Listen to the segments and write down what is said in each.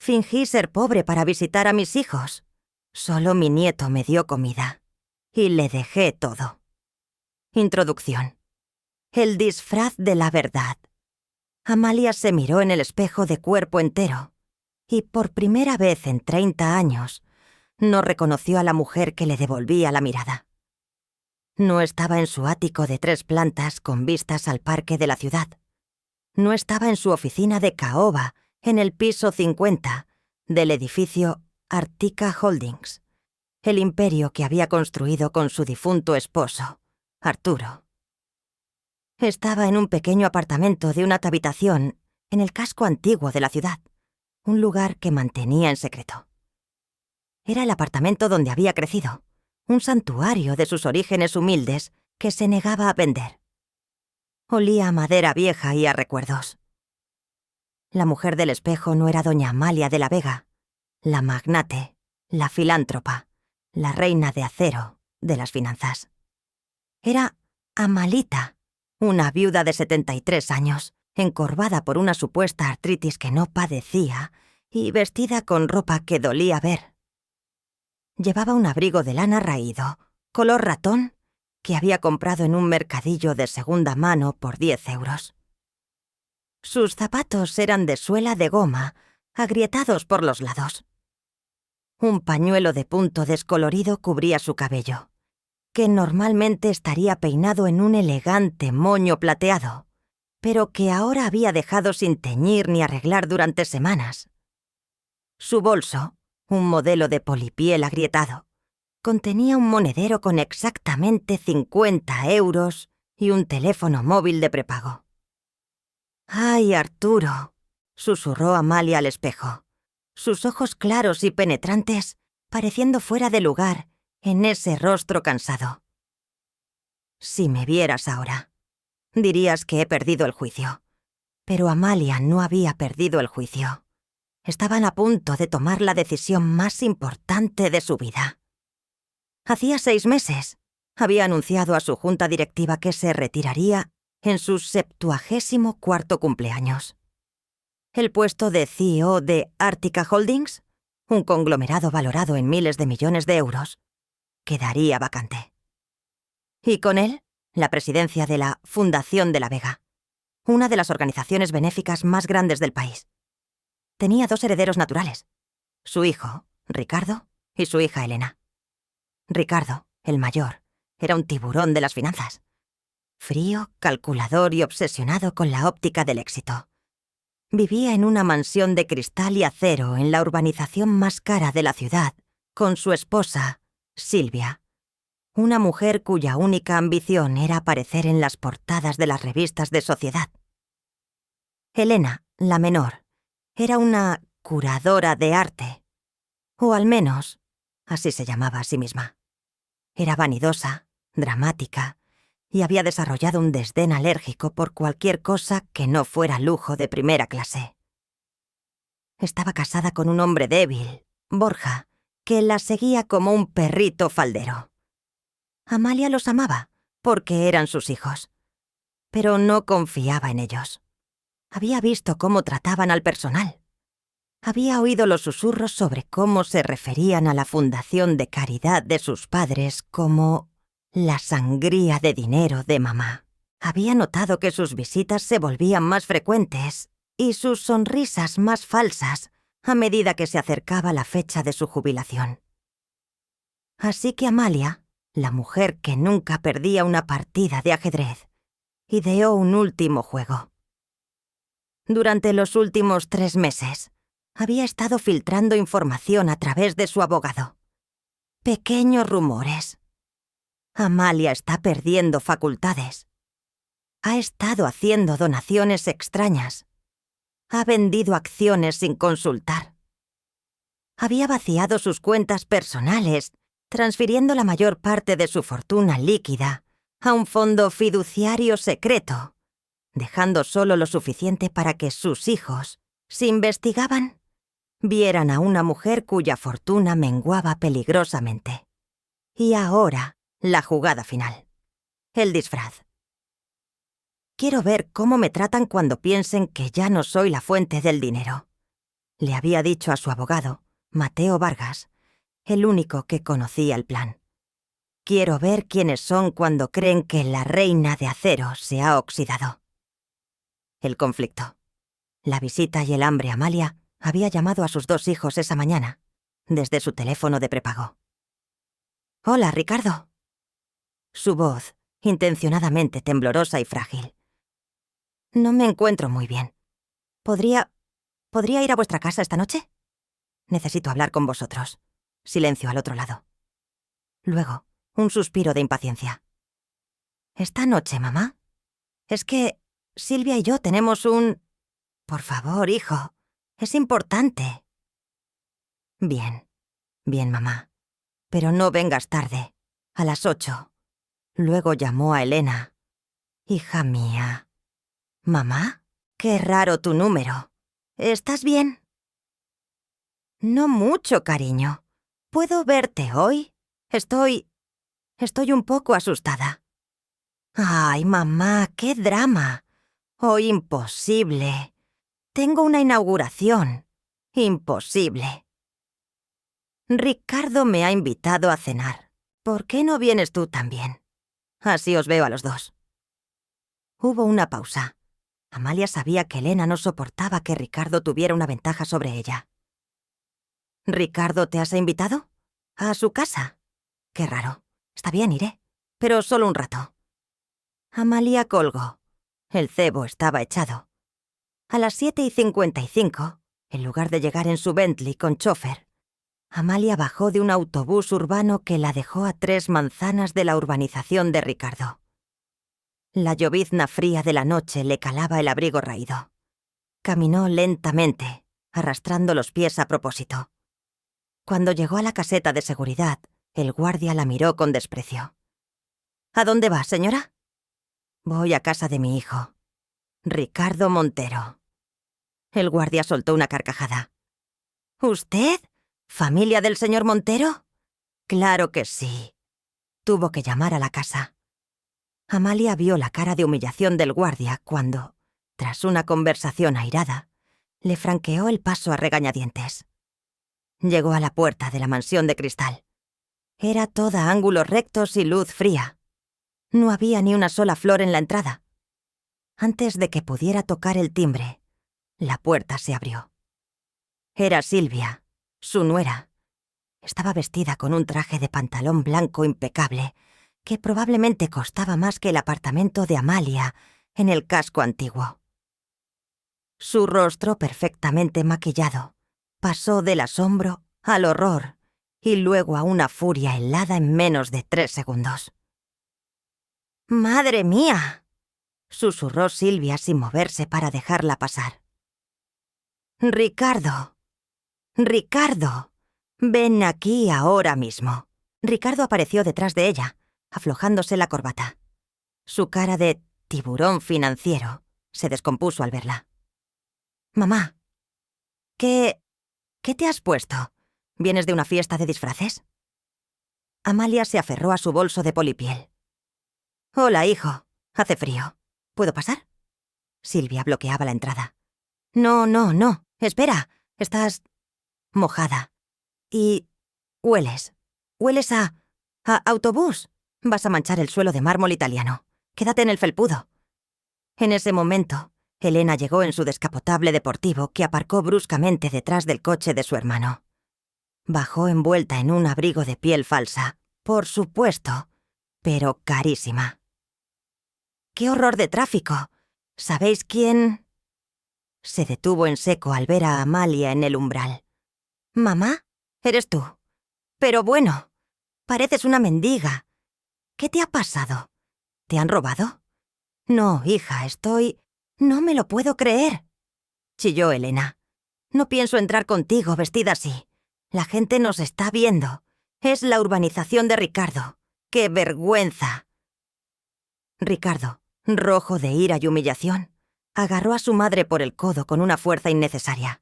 Fingí ser pobre para visitar a mis hijos. Solo mi nieto me dio comida. Y le dejé todo. Introducción. El disfraz de la verdad. Amalia se miró en el espejo de cuerpo entero. Y por primera vez en 30 años, no reconoció a la mujer que le devolvía la mirada. No estaba en su ático de 3 plantas con vistas al parque de la ciudad. No estaba en su oficina de caoba, en el piso 50 del edificio Artica Holdings, el imperio que había construido con su difunto esposo, Arturo. Estaba en un pequeño apartamento de una habitación en el casco antiguo de la ciudad, un lugar que mantenía en secreto. Era el apartamento donde había crecido, un santuario de sus orígenes humildes que se negaba a vender. Olía a madera vieja y a recuerdos. La mujer del espejo no era doña Amalia de la Vega, la magnate, la filántropa, la reina de acero de las finanzas. Era Amalita, una viuda de 73 años, encorvada por una supuesta artritis que no padecía y vestida con ropa que dolía ver. Llevaba un abrigo de lana raído, color ratón, que había comprado en un mercadillo de segunda mano por 10 euros. Sus zapatos eran de suela de goma, agrietados por los lados. Un pañuelo de punto descolorido cubría su cabello, que normalmente estaría peinado en un elegante moño plateado, pero que ahora había dejado sin teñir ni arreglar durante semanas. Su bolso, un modelo de polipiel agrietado, contenía un monedero con exactamente 50 euros y un teléfono móvil de prepago. «¡Ay, Arturo!», susurró Amalia al espejo, sus ojos claros y penetrantes pareciendo fuera de lugar en ese rostro cansado. «Si me vieras ahora, dirías que he perdido el juicio». Pero Amalia no había perdido el juicio. Estaban a punto de tomar la decisión más importante de su vida. Hacía 6 meses, había anunciado a su junta directiva que se retiraría en su 74º cumpleaños. El puesto de CEO de Artica Holdings, un conglomerado valorado en miles de millones de euros, quedaría vacante. Y con él, la presidencia de la Fundación de la Vega, una de las organizaciones benéficas más grandes del país. Tenía 2 herederos naturales, su hijo, Ricardo, y su hija Elena. Ricardo, el mayor, era un tiburón de las finanzas. Frío, calculador y obsesionado con la óptica del éxito. Vivía en una mansión de cristal y acero en la urbanización más cara de la ciudad, con su esposa, Silvia, una mujer cuya única ambición era aparecer en las portadas de las revistas de sociedad. Elena, la menor, era una curadora de arte, o al menos, así se llamaba a sí misma. Era vanidosa, dramática, y había desarrollado un desdén alérgico por cualquier cosa que no fuera lujo de primera clase. Estaba casada con un hombre débil, Borja, que la seguía como un perrito faldero. Amalia los amaba, porque eran sus hijos, pero no confiaba en ellos. Había visto cómo trataban al personal. Había oído los susurros sobre cómo se referían a la fundación de caridad de sus padres como la sangría de dinero de mamá. Había notado que sus visitas se volvían más frecuentes y sus sonrisas más falsas a medida que se acercaba la fecha de su jubilación. Así que Amalia, la mujer que nunca perdía una partida de ajedrez, ideó un último juego. Durante los últimos 3 meses, había estado filtrando información a través de su abogado. Pequeños rumores. Amalia está perdiendo facultades. Ha estado haciendo donaciones extrañas. Ha vendido acciones sin consultar. Había vaciado sus cuentas personales, transfiriendo la mayor parte de su fortuna líquida a un fondo fiduciario secreto, dejando solo lo suficiente para que sus hijos, si investigaban, vieran a una mujer cuya fortuna menguaba peligrosamente. Y ahora, la jugada final. El disfraz. Quiero ver cómo me tratan cuando piensen que ya no soy la fuente del dinero. Le había dicho a su abogado, Mateo Vargas, el único que conocía el plan. Quiero ver quiénes son cuando creen que la reina de acero se ha oxidado. El conflicto. La visita y el hambre. Amalia había llamado a sus 2 hijos esa mañana, desde su teléfono de prepago. «Hola, Ricardo». Su voz, intencionadamente temblorosa y frágil. «No me encuentro muy bien. ¿Podría ir a vuestra casa esta noche? Necesito hablar con vosotros». Silencio al otro lado. Luego, un suspiro de impaciencia. «¿Esta noche, mamá? Es que Silvia y yo tenemos un... Por favor, hijo. Es importante». «Bien, mamá. Pero no vengas tarde. A las 8. Luego llamó a Elena. «Hija mía». «¿Mamá? Qué raro tu número. ¿Estás bien?» «No mucho, cariño. ¿Puedo verte hoy? Estoy un poco asustada». «Ay, mamá, qué drama. Hoy imposible. Tengo una inauguración. Imposible. Ricardo me ha invitado a cenar. ¿Por qué no vienes tú también? Así os veo a los 2». Hubo una pausa. Amalia sabía que Elena no soportaba que Ricardo tuviera una ventaja sobre ella. «¿Ricardo te has invitado? ¿A su casa? Qué raro. Está bien, iré. Pero solo un rato». Amalia colgó. El cebo estaba echado. A las 7:55, en lugar de llegar en su Bentley con chofer, Amalia bajó de un autobús urbano que la dejó a 3 manzanas de la urbanización de Ricardo. La llovizna fría de la noche le calaba el abrigo raído. Caminó lentamente, arrastrando los pies a propósito. Cuando llegó a la caseta de seguridad, el guardia la miró con desprecio. «¿A dónde va, señora?» «Voy a casa de mi hijo, Ricardo Montero». El guardia soltó una carcajada. «¿Usted? ¿Familia del señor Montero?» «Claro que sí». Tuvo que llamar a la casa. Amalia vio la cara de humillación del guardia cuando, tras una conversación airada, le franqueó el paso a regañadientes. Llegó a la puerta de la mansión de cristal. Era toda ángulos rectos y luz fría. No había ni una sola flor en la entrada. Antes de que pudiera tocar el timbre, la puerta se abrió. Era Silvia, su nuera. Estaba vestida con un traje de pantalón blanco impecable, que probablemente costaba más que el apartamento de Amalia en el casco antiguo. Su rostro perfectamente maquillado pasó del asombro al horror y luego a una furia helada en menos de 3 segundos. «¡Madre mía!», susurró Silvia sin moverse para dejarla pasar. «Ricardo, ven aquí ahora mismo». Ricardo apareció detrás de ella, aflojándose la corbata. Su cara de tiburón financiero se descompuso al verla. «Mamá, ¿qué te has puesto? ¿Vienes de una fiesta de disfraces?» Amalia se aferró a su bolso de polipiel. «Hola, hijo. Hace frío. ¿Puedo pasar?» Silvia bloqueaba la entrada. «No. Espera. Estás mojada. Y hueles a autobús. Vas a manchar el suelo de mármol italiano. Quédate en el felpudo». En ese momento, Elena llegó en su descapotable deportivo que aparcó bruscamente detrás del coche de su hermano. Bajó envuelta en un abrigo de piel falsa, por supuesto, pero carísima. «¡Qué horror de tráfico! ¿Sabéis quién...?» Se detuvo en seco al ver a Amalia en el umbral. «¿Mamá? ¿Eres tú? Pero bueno, pareces una mendiga. ¿Qué te ha pasado? ¿Te han robado?» «No, hija, no me lo puedo creer», chilló Elena. «No pienso entrar contigo vestida así. La gente nos está viendo. Es la urbanización de Ricardo. ¡Qué vergüenza!». Ricardo, rojo de ira y humillación, agarró a su madre por el codo con una fuerza innecesaria.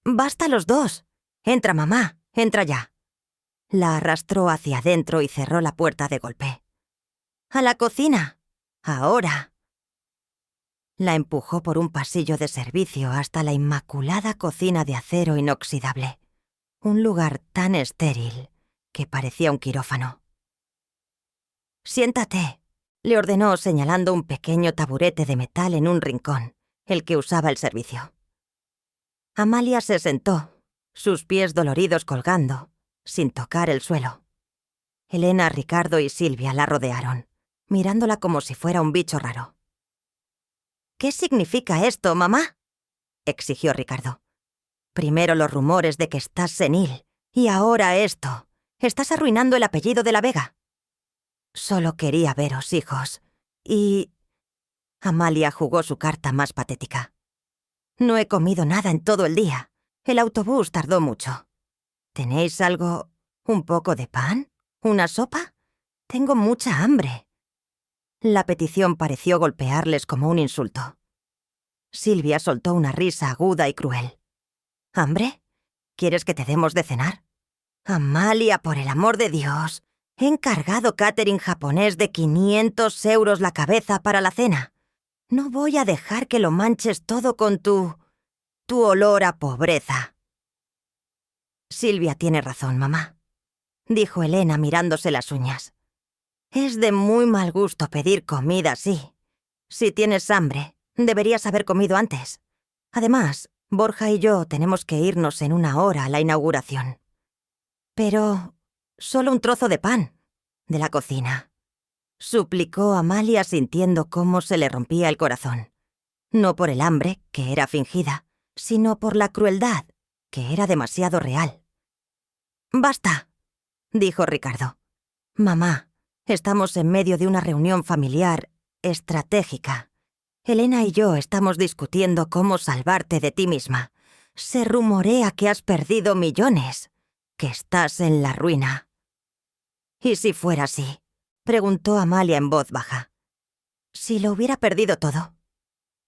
«¡Basta los 2! Entra, mamá, entra ya». La arrastró hacia adentro y cerró la puerta de golpe. «¡A la cocina! Ahora». La empujó por un pasillo de servicio hasta la inmaculada cocina de acero inoxidable, un lugar tan estéril que parecía un quirófano. «Siéntate», le ordenó señalando un pequeño taburete de metal en un rincón, el que usaba el servicio. Amalia se sentó, sus pies doloridos colgando, sin tocar el suelo. Elena, Ricardo y Silvia la rodearon, mirándola como si fuera un bicho raro. «¿Qué significa esto, mamá?», exigió Ricardo. «Primero los rumores de que estás senil, y ahora esto. Estás arruinando el apellido de la Vega». «Solo quería veros, hijos. Y...» Amalia jugó su carta más patética. «No he comido nada en todo el día. El autobús tardó mucho. ¿Tenéis algo? ¿Un poco de pan? ¿Una sopa? Tengo mucha hambre». La petición pareció golpearles como un insulto. Silvia soltó una risa aguda y cruel. «¿Hambre? ¿Quieres que te demos de cenar?» «Amalia, por el amor de Dios. He encargado catering japonés de 500 euros la cabeza para la cena. No voy a dejar que lo manches todo con tu olor a pobreza». «Silvia tiene razón, mamá», dijo Elena mirándose las uñas. «Es de muy mal gusto pedir comida así. Si tienes hambre, deberías haber comido antes. Además, Borja y yo tenemos que irnos en 1 hora a la inauguración». «Pero solo un trozo de pan, de la cocina», suplicó Amalia sintiendo cómo se le rompía el corazón. No por el hambre, que era fingida, sino por la crueldad, que era demasiado real. «Basta», dijo Ricardo. «Mamá, estamos en medio de una reunión familiar estratégica. Elena y yo estamos discutiendo cómo salvarte de ti misma. Se rumorea que has perdido millones, que estás en la ruina». «¿Y si fuera así?», preguntó Amalia en voz baja. «Si lo hubiera perdido todo,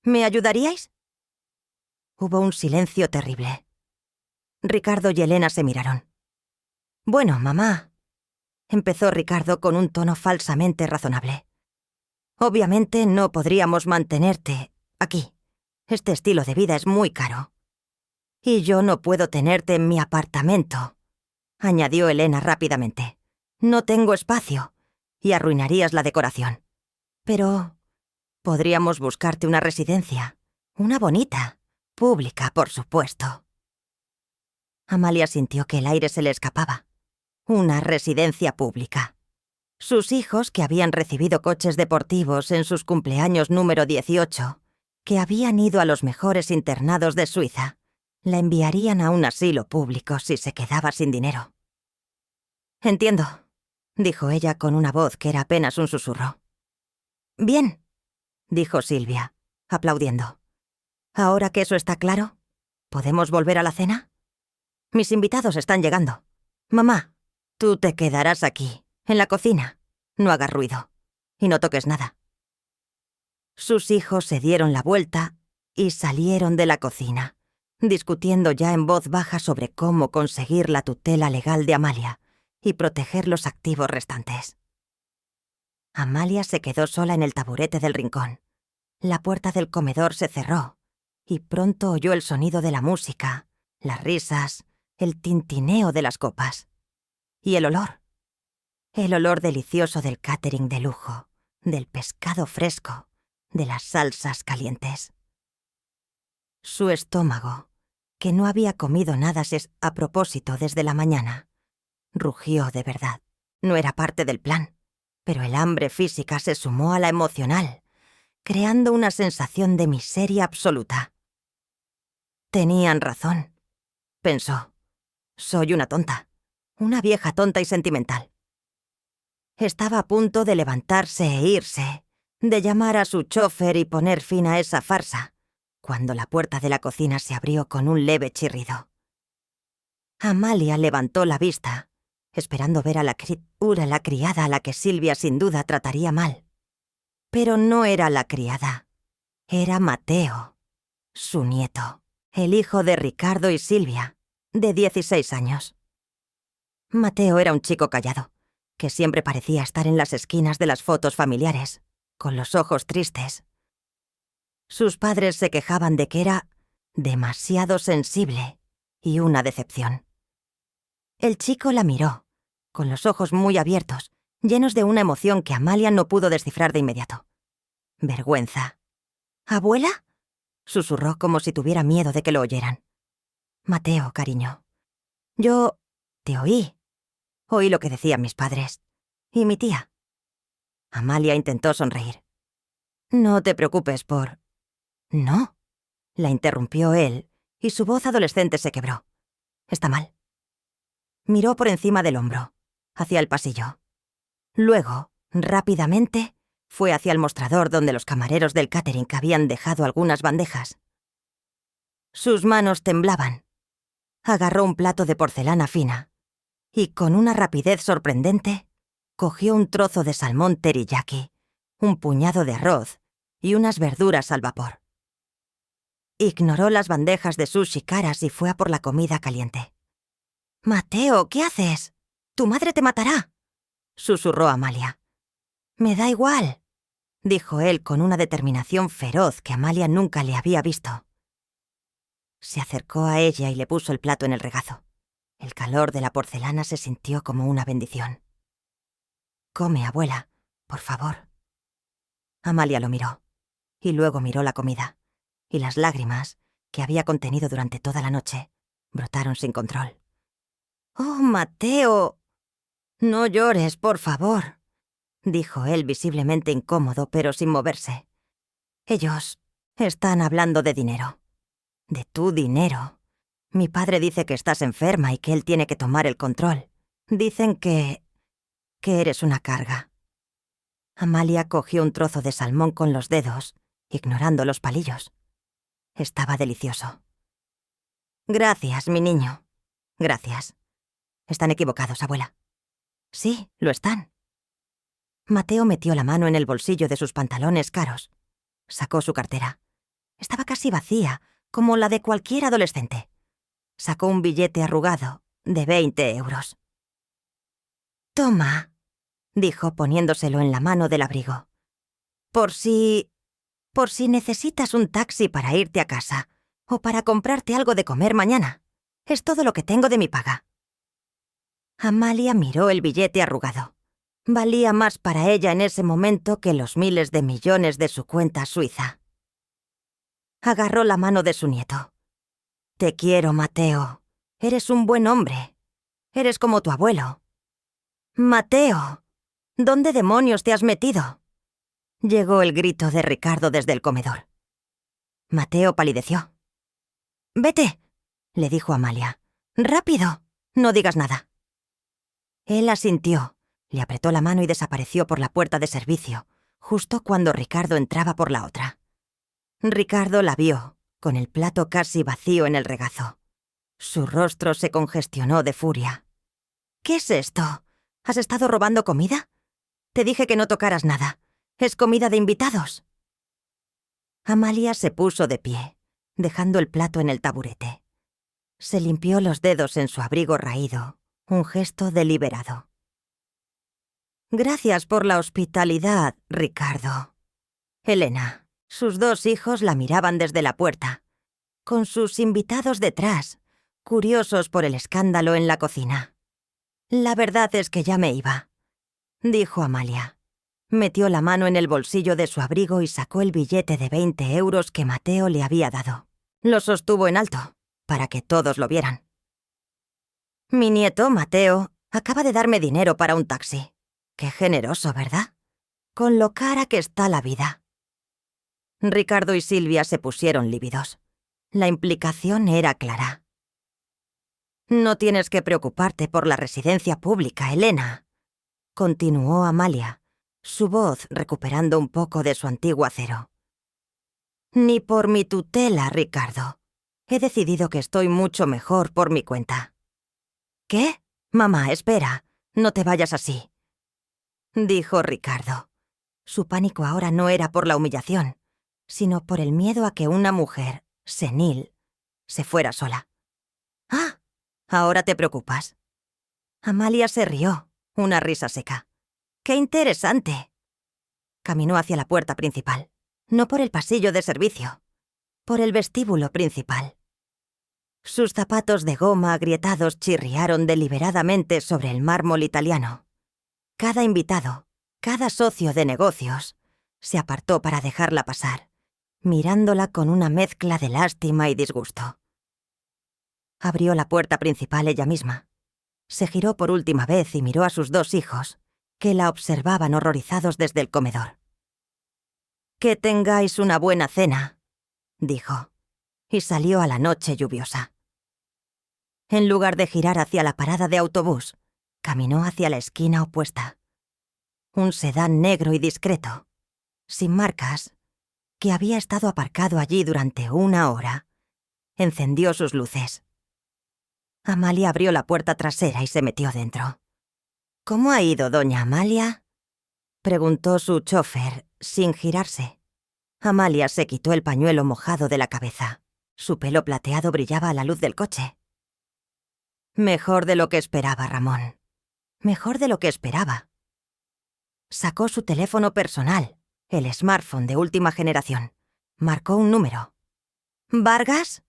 ¿me ayudaríais?». Hubo un silencio terrible. Ricardo y Elena se miraron. «Bueno, mamá», empezó Ricardo con un tono falsamente razonable. «Obviamente no podríamos mantenerte aquí. Este estilo de vida es muy caro. Y yo no puedo tenerte en mi apartamento», añadió Elena rápidamente. «No tengo espacio y arruinarías la decoración. Pero podríamos buscarte una residencia, una bonita, pública, por supuesto». Amalia sintió que el aire se le escapaba. Una residencia pública. Sus hijos, que habían recibido coches deportivos en sus cumpleaños número 18, que habían ido a los mejores internados de Suiza, la enviarían a un asilo público si se quedaba sin dinero. «Entiendo», dijo ella con una voz que era apenas un susurro. «Bien», dijo Silvia, aplaudiendo. «Ahora que eso está claro, ¿podemos volver a la cena? Mis invitados están llegando. Mamá, tú te quedarás aquí, en la cocina. No hagas ruido. Y no toques nada». Sus hijos se dieron la vuelta y salieron de la cocina, discutiendo ya en voz baja sobre cómo conseguir la tutela legal de Amalia y proteger los activos restantes. Amalia se quedó sola en el taburete del rincón. La puerta del comedor se cerró y pronto oyó el sonido de la música, las risas, el tintineo de las copas. Y el olor delicioso del catering de lujo, del pescado fresco, de las salsas calientes. Su estómago, que no había comido nada a propósito desde la mañana, rugió de verdad. No era parte del plan, pero el hambre física se sumó a la emocional, creando una sensación de miseria absoluta. «Tenían razón», pensó. «Soy una tonta, una vieja tonta y sentimental». Estaba a punto de levantarse e irse, de llamar a su chofer y poner fin a esa farsa, cuando la puerta de la cocina se abrió con un leve chirrido. Amalia levantó la vista, esperando ver a la criada a la que Silvia sin duda trataría mal. Pero no era la criada, era Mateo, su nieto, el hijo de Ricardo y Silvia, de 16 años. Mateo era un chico callado, que siempre parecía estar en las esquinas de las fotos familiares, con los ojos tristes. Sus padres se quejaban de que era demasiado sensible y una decepción. El chico la miró, con los ojos muy abiertos, llenos de una emoción que Amalia no pudo descifrar de inmediato. Vergüenza. ¿Abuela? Susurró como si tuviera miedo de que lo oyeran. Mateo, cariño. Yo te oí. Oí lo que decían mis padres. Y mi tía. Amalia intentó sonreír. No te preocupes por... No, la interrumpió él, y su voz adolescente se quebró. Está mal. Miró por encima del hombro, hacia el pasillo. Luego, rápidamente, fue hacia el mostrador donde los camareros del catering habían dejado algunas bandejas. Sus manos temblaban. Agarró un plato de porcelana fina y, con una rapidez sorprendente, cogió un trozo de salmón teriyaki, un puñado de arroz y unas verduras al vapor. Ignoró las bandejas de sushi caras y fue a por la comida caliente. «Mateo, ¿qué haces? Tu madre te matará», susurró Amalia. «Me da igual», dijo él con una determinación feroz que Amalia nunca le había visto. Se acercó a ella y le puso el plato en el regazo. El calor de la porcelana se sintió como una bendición. «Come, abuela, por favor». Amalia lo miró, y luego miró la comida, y las lágrimas, que había contenido durante toda la noche, brotaron sin control. «Oh, Mateo, no llores, por favor», dijo él visiblemente incómodo, pero sin moverse. «Ellos están hablando de dinero. De tu dinero. Mi padre dice que estás enferma y que él tiene que tomar el control. Dicen que eres una carga». Amalia cogió un trozo de salmón con los dedos, ignorando los palillos. Estaba delicioso. «Gracias, mi niño. Gracias. Están equivocados, abuela». «Sí, lo están». Mateo metió la mano en el bolsillo de sus pantalones caros. Sacó su cartera. Estaba casi vacía, como la de cualquier adolescente. Sacó un billete arrugado de 20 euros. «Toma», dijo poniéndoselo en la mano del abrigo. Por si necesitas un taxi para irte a casa o para comprarte algo de comer mañana. Es todo lo que tengo de mi paga». Amalia miró el billete arrugado. Valía más para ella en ese momento que los miles de millones de su cuenta suiza. Agarró la mano de su nieto. «Te quiero, Mateo. Eres un buen hombre. Eres como tu abuelo». «Mateo, ¿dónde demonios te has metido?», llegó el grito de Ricardo desde el comedor. Mateo palideció. «Vete», le dijo Amalia. «Rápido, no digas nada». Él asintió, le apretó la mano y desapareció por la puerta de servicio, justo cuando Ricardo entraba por la otra. Ricardo la vio, con el plato casi vacío en el regazo. Su rostro se congestionó de furia. «¿Qué es esto? ¿Has estado robando comida? Te dije que no tocaras nada. Es comida de invitados». Amalia se puso de pie, dejando el plato en el taburete. Se limpió los dedos en su abrigo raído, un gesto deliberado. «Gracias por la hospitalidad, Ricardo». Elena, sus 2 hijos la miraban desde la puerta, con sus invitados detrás, curiosos por el escándalo en la cocina. «La verdad es que ya me iba», dijo Amalia. Metió la mano en el bolsillo de su abrigo y sacó el billete de 20 euros que Mateo le había dado. Lo sostuvo en alto, para que todos lo vieran. «Mi nieto, Mateo, acaba de darme dinero para un taxi. Qué generoso, ¿verdad? Con lo cara que está la vida». Ricardo y Silvia se pusieron lívidos. La implicación era clara. «No tienes que preocuparte por la residencia pública, Elena», continuó Amalia, su voz recuperando un poco de su antiguo acero. «Ni por mi tutela, Ricardo. He decidido que estoy mucho mejor por mi cuenta». «¿Qué? Mamá, espera. No te vayas así», dijo Ricardo. Su pánico ahora no era por la humillación, sino por el miedo a que una mujer, senil, se fuera sola. «Ah, ahora te preocupas». Amalia se rió, una risa seca. «¡Qué interesante!». Caminó hacia la puerta principal. No por el pasillo de servicio, por el vestíbulo principal. Sus zapatos de goma agrietados chirriaron deliberadamente sobre el mármol italiano. Cada invitado, cada socio de negocios, se apartó para dejarla pasar, mirándola con una mezcla de lástima y disgusto. Abrió la puerta principal ella misma. Se giró por última vez y miró a sus 2 hijos, que la observaban horrorizados desde el comedor. «Que tengáis una buena cena», dijo, y salió a la noche lluviosa. En lugar de girar hacia la parada de autobús, caminó hacia la esquina opuesta. Un sedán negro y discreto, sin marcas, que había estado aparcado allí durante 1 hora, encendió sus luces. Amalia abrió la puerta trasera y se metió dentro. «¿Cómo ha ido, doña Amalia?», preguntó su chofer, sin girarse. Amalia se quitó el pañuelo mojado de la cabeza. Su pelo plateado brillaba a la luz del coche. «Mejor de lo que esperaba, Ramón. Mejor de lo que esperaba». Sacó su teléfono personal, el smartphone de última generación. Marcó un número. «¿Vargas?»,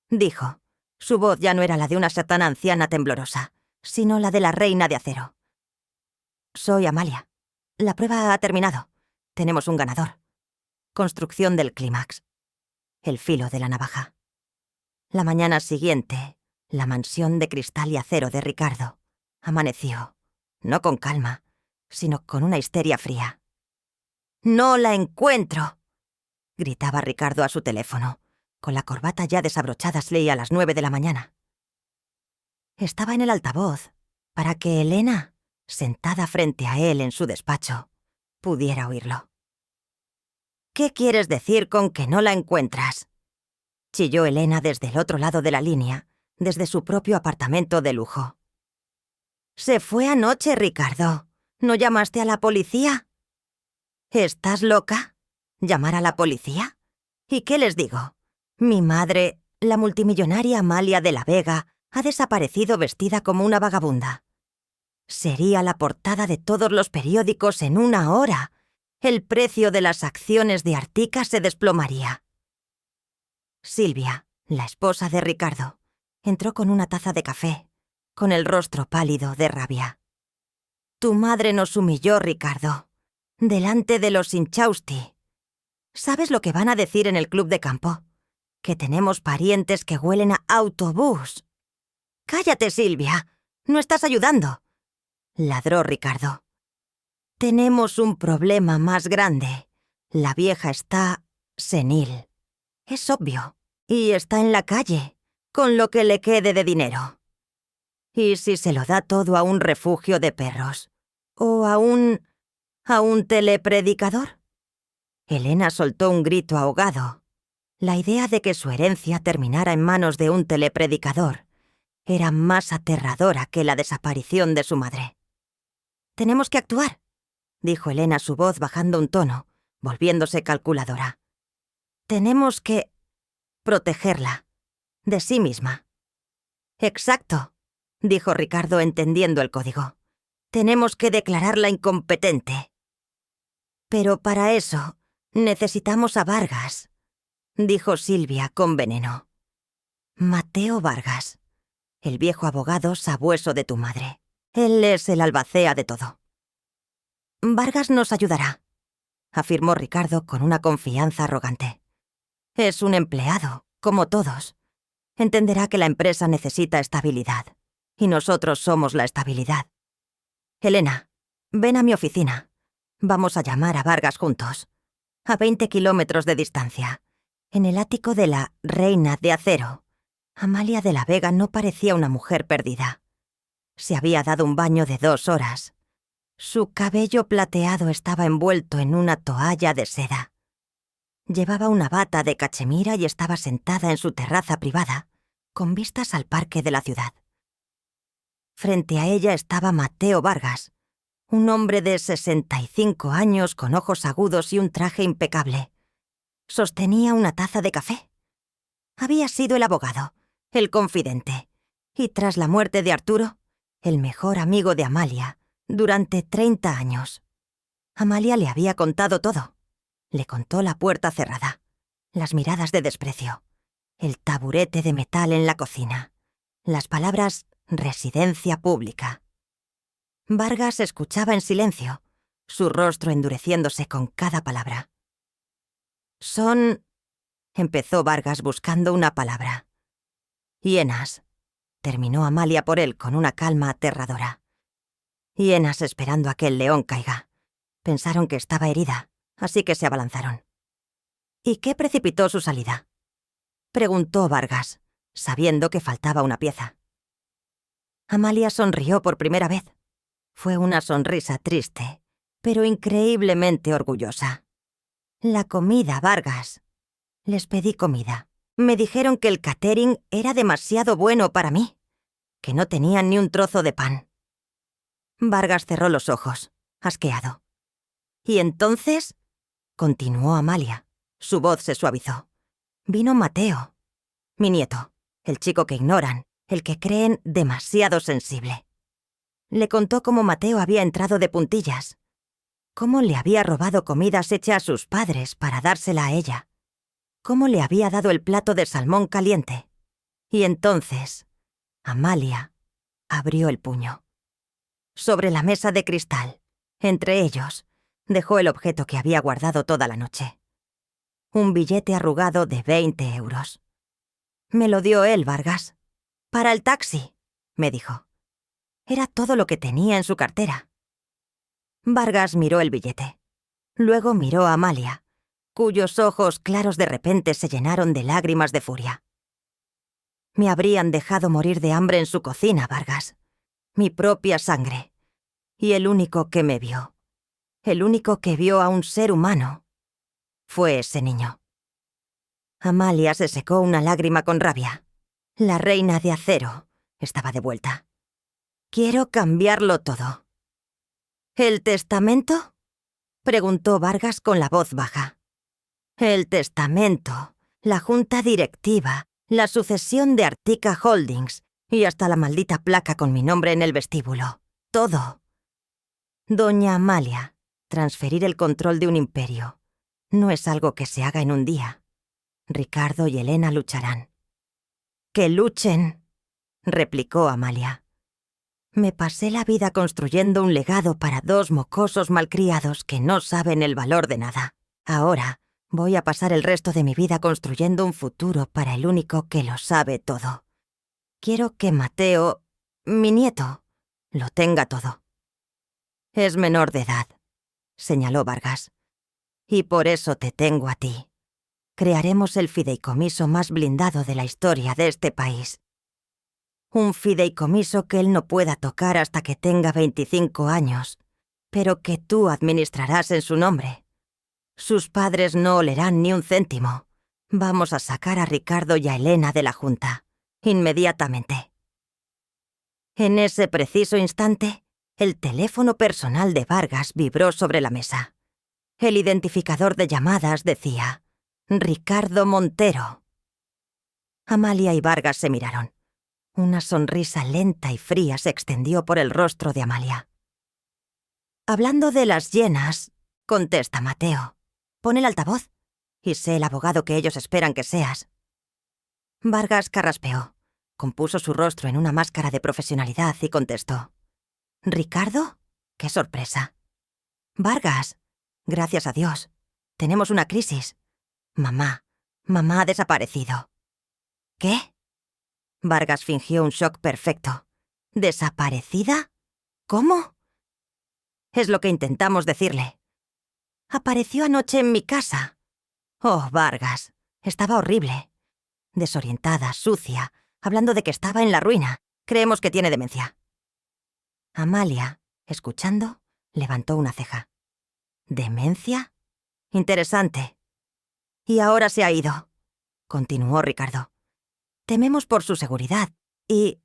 dijo. Su voz ya no era la de una satana anciana temblorosa, sino la de la reina de acero. «Soy Amalia. La prueba ha terminado. Tenemos un ganador. Construcción del clímax. El filo de la navaja». La mañana siguiente, la mansión de cristal y acero de Ricardo amaneció, no con calma, sino con una histeria fría. «¡No la encuentro!», gritaba Ricardo a su teléfono. Con la corbata ya desabrochada se leía a las 9 de la mañana. Estaba en el altavoz para que Elena, sentada frente a él en su despacho, pudiera oírlo. «¿Qué quieres decir con que no la encuentras?», chilló Elena desde el otro lado de la línea, desde su propio apartamento de lujo. «Se fue anoche, Ricardo. ¿No llamaste a la policía?». «¿Estás loca? ¿Llamar a la policía? ¿Y qué les digo? Mi madre, la multimillonaria Amalia de la Vega, ha desaparecido vestida como una vagabunda. Sería la portada de todos los periódicos en 1 hora. El precio de las acciones de Artica se desplomaría». Silvia, la esposa de Ricardo, entró con una taza de café, con el rostro pálido de rabia. «Tu madre nos humilló, Ricardo, delante de los Inchausti. ¿Sabes lo que van a decir en el club de campo? Que tenemos parientes que huelen a autobús». «Cállate, Silvia. No estás ayudando», ladró Ricardo. «Tenemos un problema más grande. La vieja está senil. Es obvio. Y está en la calle, con lo que le quede de dinero. ¿Y si se lo da todo a un refugio de perros? ¿O a un telepredicador?». Elena soltó un grito ahogado. La idea de que su herencia terminara en manos de un telepredicador era más aterradora que la desaparición de su madre. «Tenemos que actuar», dijo Elena, su voz bajando un tono, volviéndose calculadora. «Tenemos que protegerla, de sí misma». «Exacto», dijo Ricardo, entendiendo el código. «Tenemos que declararla incompetente». «Pero para eso necesitamos a Vargas», dijo Silvia con veneno. «Mateo Vargas, el viejo abogado sabueso de tu madre. Él es el albacea de todo». «Vargas nos ayudará», afirmó Ricardo con una confianza arrogante. «Es un empleado, como todos. Entenderá que la empresa necesita estabilidad, y nosotros somos la estabilidad. Elena, ven a mi oficina. Vamos a llamar a Vargas juntos. A 20 kilómetros de distancia, en el ático de la Reina de Acero. Amalia de la Vega no parecía una mujer perdida. Se había dado un baño de 2 horas. Su cabello plateado estaba envuelto en una toalla de seda. Llevaba una bata de cachemira y estaba sentada en su terraza privada, con vistas al parque de la ciudad. Frente a ella estaba Mateo Vargas, un hombre de 65 años con ojos agudos y un traje impecable. Sostenía una taza de café. Había sido el abogado, el confidente, y tras la muerte de Arturo, el mejor amigo de Amalia, durante 30 años. Amalia le había contado todo. Le contó la puerta cerrada, las miradas de desprecio, el taburete de metal en la cocina, las palabras «residencia pública». Vargas escuchaba en silencio, su rostro endureciéndose con cada palabra. «Son...» empezó Vargas buscando una palabra. «Hienas», terminó Amalia por él con una calma aterradora. Hienas esperando a que el león caiga. Pensaron que estaba herida, así que se abalanzaron. «¿Y qué precipitó su salida?», preguntó Vargas, sabiendo que faltaba una pieza. Amalia sonrió por primera vez. Fue una sonrisa triste, pero increíblemente orgullosa. «La comida, Vargas. Les pedí comida. Me dijeron que el catering era demasiado bueno para mí, que no tenían ni un trozo de pan». Vargas cerró los ojos, asqueado. «¿Y entonces?», continuó Amalia. Su voz se suavizó. «Vino Mateo, mi nieto, el chico que ignoran, el que creen demasiado sensible. Le contó cómo Mateo había entrado de puntillas, cómo le había robado comidas hechas a sus padres para dársela a ella, cómo le había dado el plato de salmón caliente. Y entonces, Amalia abrió el puño. Sobre la mesa de cristal, entre ellos, dejó el objeto que había guardado toda la noche. Un billete arrugado de 20 euros. «Me lo dio él, Vargas. Para el taxi», me dijo. Era todo lo que tenía en su cartera. Vargas miró el billete. Luego miró a Amalia, cuyos ojos claros de repente se llenaron de lágrimas de furia. «Me habrían dejado morir de hambre en su cocina, Vargas. Mi propia sangre. Y el único que me vio, el único que vio a un ser humano, fue ese niño». Amalia se secó una lágrima con rabia. La reina de acero estaba de vuelta. «Quiero cambiarlo todo». «¿El testamento?», preguntó Vargas con la voz baja. «El testamento, la junta directiva, la sucesión de Artica Holdings y hasta la maldita placa con mi nombre en el vestíbulo. Todo. Doña Amalia, transferir el control de un imperio no es algo que se haga en un día. Ricardo y Elena lucharán». «¡Que luchen!», replicó Amalia. «Me pasé la vida construyendo un legado para dos mocosos malcriados que no saben el valor de nada. Ahora voy a pasar el resto de mi vida construyendo un futuro para el único que lo sabe todo. Quiero que Mateo, mi nieto, lo tenga todo». «Es menor de edad», señaló Vargas. «Y por eso te tengo a ti. Crearemos el fideicomiso más blindado de la historia de este país. Un fideicomiso que él no pueda tocar hasta que tenga 25 años, pero que tú administrarás en su nombre. Sus padres no olerán ni un céntimo. Vamos a sacar a Ricardo y a Elena de la Junta, inmediatamente». En ese preciso instante, el teléfono personal de Vargas vibró sobre la mesa. El identificador de llamadas decía: «Ricardo Montero». Amalia y Vargas se miraron. Una sonrisa lenta y fría se extendió por el rostro de Amalia. «Hablando de las hienas», contesta Mateo. «Pon el altavoz y sé el abogado que ellos esperan que seas». Vargas carraspeó, compuso su rostro en una máscara de profesionalidad y contestó: «¿Ricardo? ¡Qué sorpresa!». «Vargas, gracias a Dios. Tenemos una crisis. Mamá ha desaparecido». «¿Qué?». Vargas fingió un shock perfecto. «¿Desaparecida? ¿Cómo?». «Es lo que intentamos decirle. Apareció anoche en mi casa». «Oh, Vargas, estaba horrible. Desorientada, sucia, hablando de que estaba en la ruina. Creemos que tiene demencia». Amalia, escuchando, levantó una ceja. «¿Demencia? Interesante». «Y ahora se ha ido», continuó Ricardo. «Tememos por su seguridad y,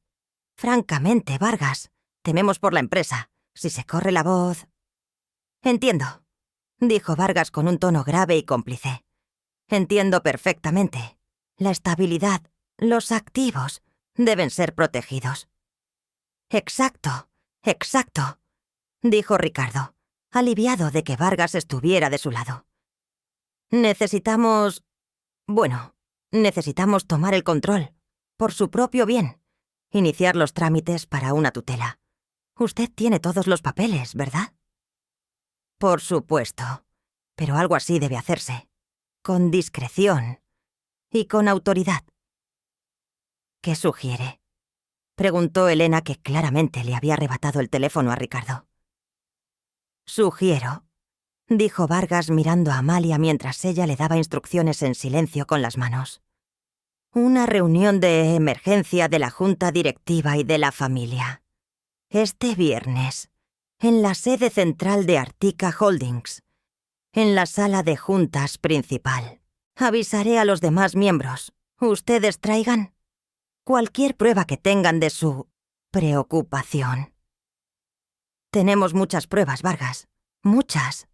francamente, Vargas, tememos por la empresa. Si se corre la voz...». «Entiendo», dijo Vargas con un tono grave y cómplice. «Entiendo perfectamente. La estabilidad, los activos, deben ser protegidos». «Exacto, exacto», dijo Ricardo, aliviado de que Vargas estuviera de su lado. Necesitamos... Bueno, necesitamos tomar el control, por su propio bien. Iniciar los trámites para una tutela. Usted tiene todos los papeles, ¿verdad? Por supuesto. Pero algo así debe hacerse. Con discreción. Y con autoridad. ¿Qué sugiere? Preguntó Elena, que claramente le había arrebatado el teléfono a Ricardo. Sugiero, dijo Vargas mirando a Amalia mientras ella le daba instrucciones en silencio con las manos. Una reunión de emergencia de la Junta Directiva y de la familia. Este viernes, en la sede central de Artica Holdings, en la sala de juntas principal. Avisaré a los demás miembros. Ustedes traigan cualquier prueba que tengan de su preocupación. Tenemos muchas pruebas, Vargas. Muchas,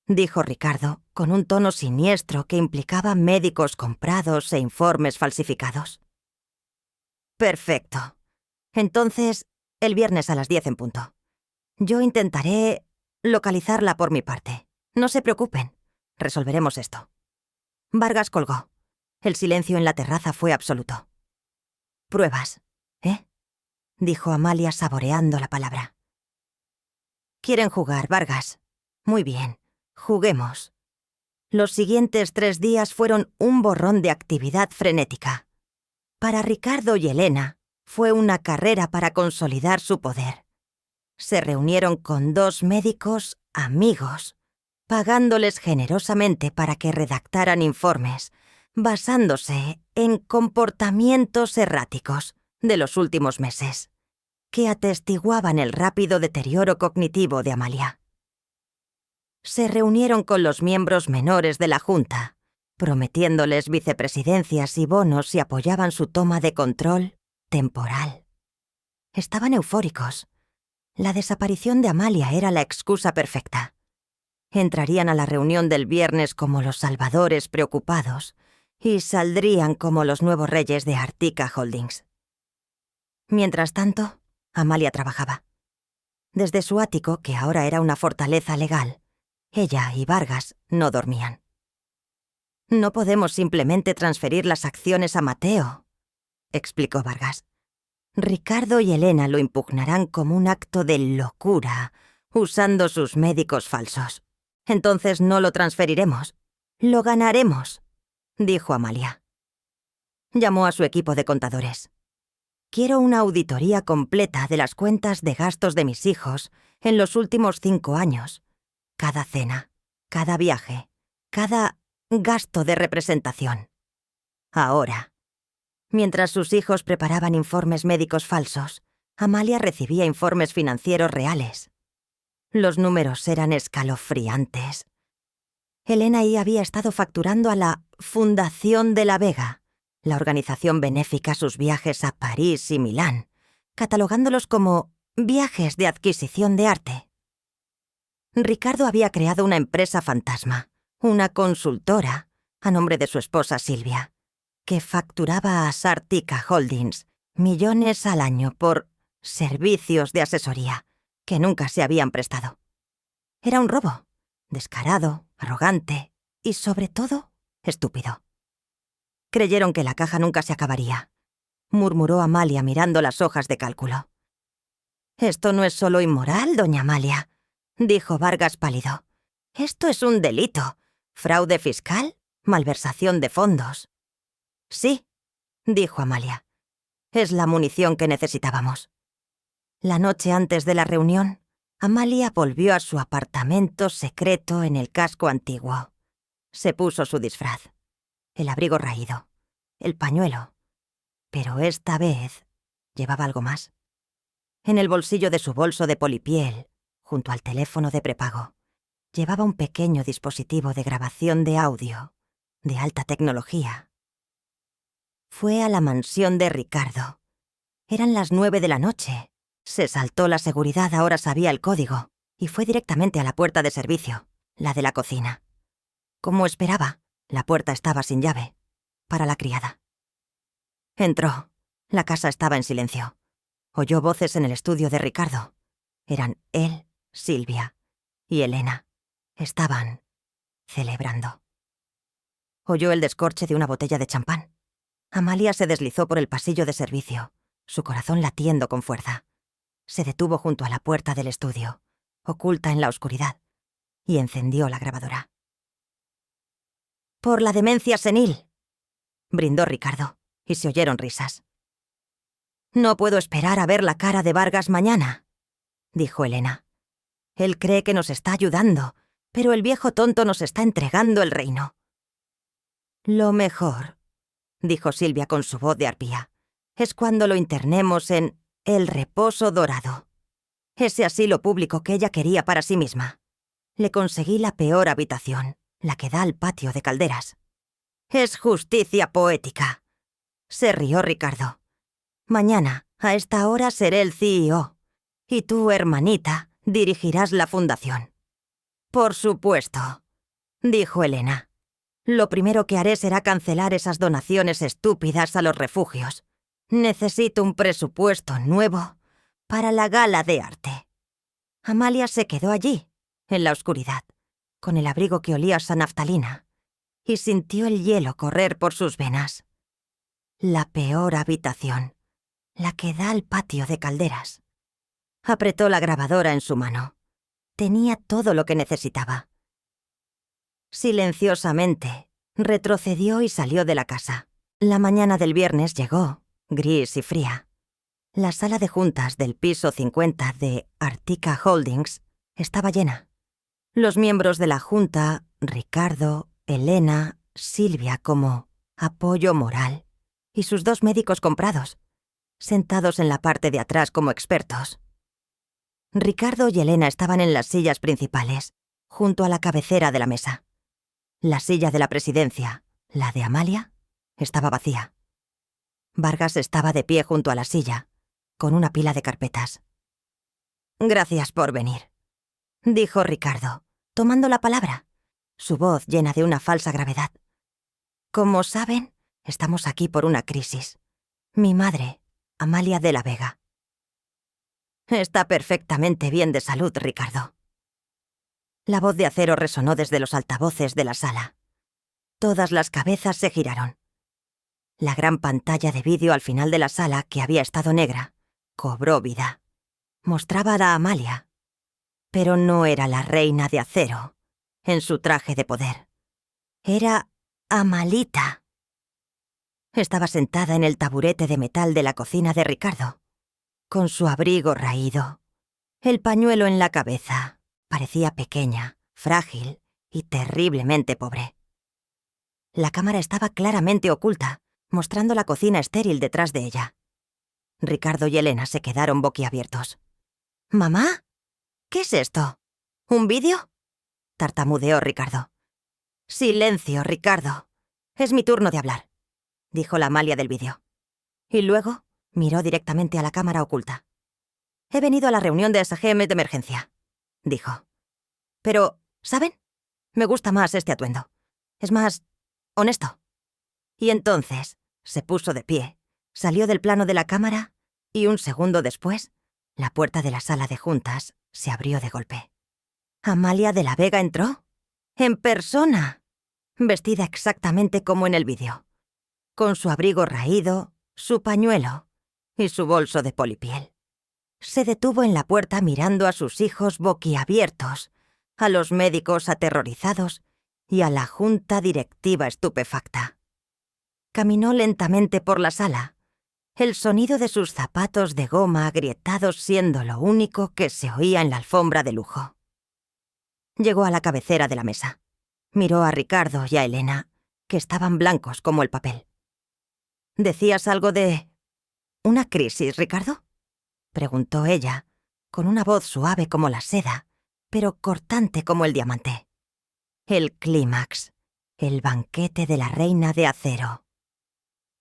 dijo Ricardo, con un tono siniestro que implicaba médicos comprados e informes falsificados. Perfecto. Entonces, el viernes a las 10 en punto. Yo intentaré localizarla por mi parte. No se preocupen. Resolveremos esto. Vargas colgó. El silencio en la terraza fue absoluto. Pruebas, ¿eh? Dijo Amalia saboreando la palabra. ¿Quieren jugar, Vargas? Muy bien, juguemos. Los siguientes 3 días fueron un borrón de actividad frenética. Para Ricardo y Elena, fue una carrera para consolidar su poder. Se reunieron con 2 médicos amigos, pagándoles generosamente para que redactaran informes, basándose en comportamientos erráticos de los últimos meses, que atestiguaban el rápido deterioro cognitivo de Amalia. Se reunieron con los miembros menores de la Junta, prometiéndoles vicepresidencias y bonos si apoyaban su toma de control temporal. Estaban eufóricos. La desaparición de Amalia era la excusa perfecta. Entrarían a la reunión del viernes como los salvadores preocupados y saldrían como los nuevos reyes de Artica Holdings. Mientras tanto, Amalia trabajaba. Desde su ático, que ahora era una fortaleza legal, ella y Vargas no dormían. No podemos simplemente transferir las acciones a Mateo, explicó Vargas. Ricardo y Elena lo impugnarán como un acto de locura, usando sus médicos falsos. Entonces no lo transferiremos. Lo ganaremos, dijo Amalia. Llamó a su equipo de contadores. Quiero una auditoría completa de las cuentas de gastos de mis hijos en los últimos 5 años. Cada cena, cada viaje, cada gasto de representación. Ahora. Mientras sus hijos preparaban informes médicos falsos, Amalia recibía informes financieros reales. Los números eran escalofriantes. Elena I había estado facturando a la Fundación de la Vega, la organización benéfica, sus viajes a París y Milán, catalogándolos como viajes de adquisición de arte. Ricardo había creado una empresa fantasma, una consultora, a nombre de su esposa Silvia, que facturaba a Artica Holdings millones al año por servicios de asesoría que nunca se habían prestado. Era un robo, descarado, arrogante y, sobre todo, estúpido. Creyeron que la caja nunca se acabaría, murmuró Amalia mirando las hojas de cálculo. Esto no es solo inmoral, doña Amalia, dijo Vargas pálido. Esto es un delito. Fraude fiscal, malversación de fondos. Sí, dijo Amalia. Es la munición que necesitábamos. La noche antes de la reunión, Amalia volvió a su apartamento secreto en el casco antiguo. Se puso su disfraz, el abrigo raído, el pañuelo. Pero esta vez llevaba algo más. En el bolsillo de su bolso de polipiel, junto al teléfono de prepago, llevaba un pequeño dispositivo de grabación de audio, de alta tecnología. Fue a la mansión de Ricardo. Eran las 9 de la noche. Se saltó la seguridad, ahora sabía el código, y fue directamente a la puerta de servicio, la de la cocina. Como esperaba, la puerta estaba sin llave, para la criada. Entró. La casa estaba en silencio. Oyó voces en el estudio de Ricardo. Eran él, Silvia y Elena. Estaban celebrando. Oyó el descorche de una botella de champán. Amalia se deslizó por el pasillo de servicio, su corazón latiendo con fuerza. Se detuvo junto a la puerta del estudio, oculta en la oscuridad, y encendió la grabadora. «Por la demencia senil», brindó Ricardo, y se oyeron risas. «No puedo esperar a ver la cara de Vargas mañana», dijo Elena. «Él cree que nos está ayudando, pero el viejo tonto nos está entregando el reino». «Lo mejor», dijo Silvia con su voz de arpía, «es cuando lo internemos en el Reposo Dorado. Ese asilo público que ella quería para sí misma. Le conseguí la peor habitación, la que da al patio de Calderas». «Es justicia poética», se rió Ricardo. «Mañana, a esta hora, seré el CEO. Y tú, hermanita, dirigirás la fundación». «Por supuesto», dijo Elena. «Lo primero que haré será cancelar esas donaciones estúpidas a los refugios. Necesito un presupuesto nuevo para la gala de arte». Amalia se quedó allí, en la oscuridad, con el abrigo que olía a naftalina, y sintió el hielo correr por sus venas. La peor habitación, la que da al patio de Calderas. Apretó la grabadora en su mano. Tenía todo lo que necesitaba. Silenciosamente, retrocedió y salió de la casa. La mañana del viernes llegó, gris y fría. La sala de juntas del piso 50 de Artica Holdings estaba llena. Los miembros de la junta, Ricardo, Elena, Silvia como apoyo moral, y sus 2 médicos comprados, sentados en la parte de atrás como expertos. Ricardo y Elena estaban en las sillas principales, junto a la cabecera de la mesa. La silla de la presidencia, la de Amalia, estaba vacía. Vargas estaba de pie junto a la silla, con una pila de carpetas. «Gracias por venir», dijo Ricardo, tomando la palabra, su voz llena de una falsa gravedad. «Como saben, estamos aquí por una crisis. Mi madre, Amalia de la Vega». «Está perfectamente bien de salud, Ricardo». La voz de acero resonó desde los altavoces de la sala. Todas las cabezas se giraron. La gran pantalla de vídeo al final de la sala, que había estado negra, cobró vida. Mostraba a Amalia. Pero no era la reina de acero, en su traje de poder. Era Amalita. Estaba sentada en el taburete de metal de la cocina de Ricardo, con su abrigo raído, el pañuelo en la cabeza. Parecía pequeña, frágil y terriblemente pobre. La cámara estaba claramente oculta, mostrando la cocina estéril detrás de ella. Ricardo y Elena se quedaron boquiabiertos. «¿Mamá? ¿Qué es esto? ¿Un vídeo?», tartamudeó Ricardo. «Silencio, Ricardo. Es mi turno de hablar», dijo la Amalia del vídeo. Y luego miró directamente a la cámara oculta. «He venido a la reunión de SGM de emergencia», dijo. «Pero, ¿saben? Me gusta más este atuendo. Es más honesto». Y entonces se puso de pie, salió del plano de la cámara y un segundo después, la puerta de la sala de juntas se abrió de golpe. Amalia de la Vega entró, en persona, vestida exactamente como en el vídeo, con su abrigo raído, su pañuelo y su bolso de polipiel. Se detuvo en la puerta mirando a sus hijos boquiabiertos, a los médicos aterrorizados y a la junta directiva estupefacta. Caminó lentamente por la sala, el sonido de sus zapatos de goma agrietados siendo lo único que se oía en la alfombra de lujo. Llegó a la cabecera de la mesa. Miró a Ricardo y a Elena, que estaban blancos como el papel. «¿Decías algo de una crisis, Ricardo?», preguntó ella, con una voz suave como la seda, pero cortante como el diamante. «El clímax, el banquete de la reina de acero».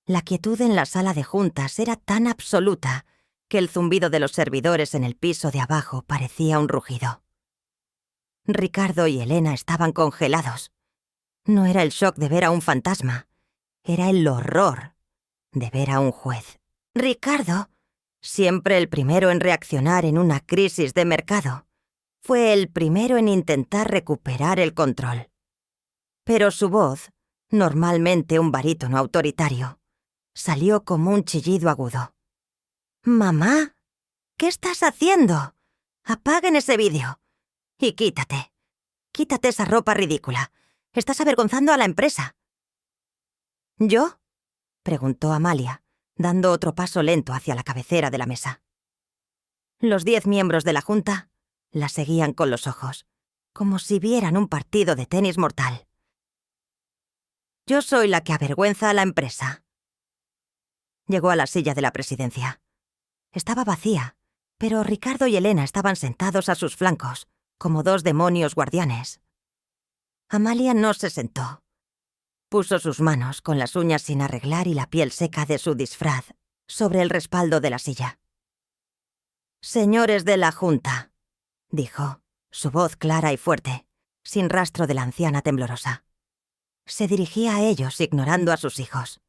La quietud en la sala de juntas era tan absoluta que el zumbido de los servidores en el piso de abajo parecía un rugido. Ricardo y Elena estaban congelados. No era el shock de ver a un fantasma, era el horror de ver a un juez. Ricardo, siempre el primero en reaccionar en una crisis de mercado, fue el primero en intentar recuperar el control. Pero su voz normalmente un barítono autoritario, salió como un chillido agudo. «Mamá, ¿qué estás haciendo? Apaguen ese vídeo. Y quítate. Quítate esa ropa ridícula. Estás avergonzando a la empresa». «¿Yo?», preguntó Amalia, dando otro paso lento hacia la cabecera de la mesa. Los 10 miembros de la junta la seguían con los ojos, como si vieran un partido de tenis mortal. «Yo soy la que avergüenza a la empresa». Llegó a la silla de la presidencia. Estaba vacía, pero Ricardo y Elena estaban sentados a sus flancos, como 2 demonios guardianes. Amalia no se sentó. Puso sus manos, con las uñas sin arreglar y la piel seca de su disfraz, sobre el respaldo de la silla. «Señores de la Junta», dijo, su voz clara y fuerte, sin rastro de la anciana temblorosa. Se dirigía a ellos, ignorando a sus hijos.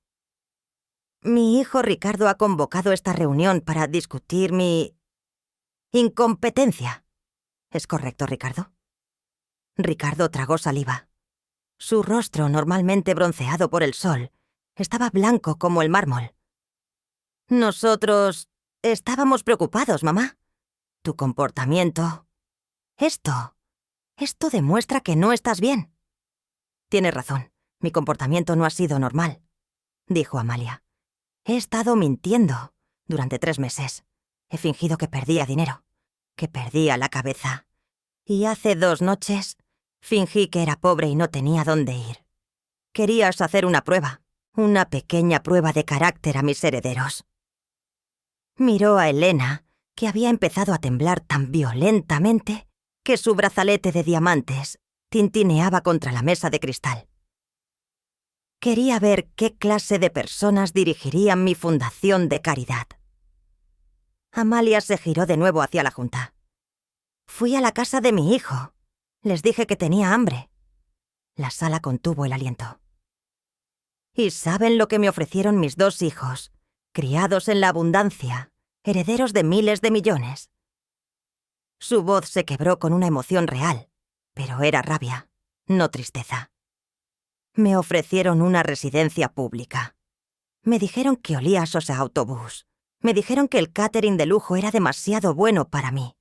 «Mi hijo Ricardo ha convocado esta reunión para discutir mi incompetencia. ¿Es correcto, Ricardo?» Ricardo tragó saliva. Su rostro, normalmente bronceado por el sol, estaba blanco como el mármol. «Nosotros estábamos preocupados, mamá. Tu comportamiento... Esto demuestra que no estás bien». «Tienes razón, mi comportamiento no ha sido normal», dijo Amalia. «He estado mintiendo durante 3 meses. He fingido que perdía dinero, que perdía la cabeza. Y hace 2 noches fingí que era pobre y no tenía dónde ir. Querías hacer una prueba, una pequeña prueba de carácter a mis herederos». Miró a Elena, que había empezado a temblar tan violentamente que su brazalete de diamantes tintineaba contra la mesa de cristal. Quería ver qué clase de personas dirigirían mi fundación de caridad. Amalia se giró de nuevo hacia la junta. «Fui a la casa de mi hijo. Les dije que tenía hambre». La sala contuvo el aliento. «¿Y saben lo que me ofrecieron mis 2 hijos, criados en la abundancia, herederos de miles de millones?» Su voz se quebró con una emoción real, pero era rabia, no tristeza. «Me ofrecieron una residencia pública. Me dijeron que olía a sosa autobús. Me dijeron que el catering de lujo era demasiado bueno para mí.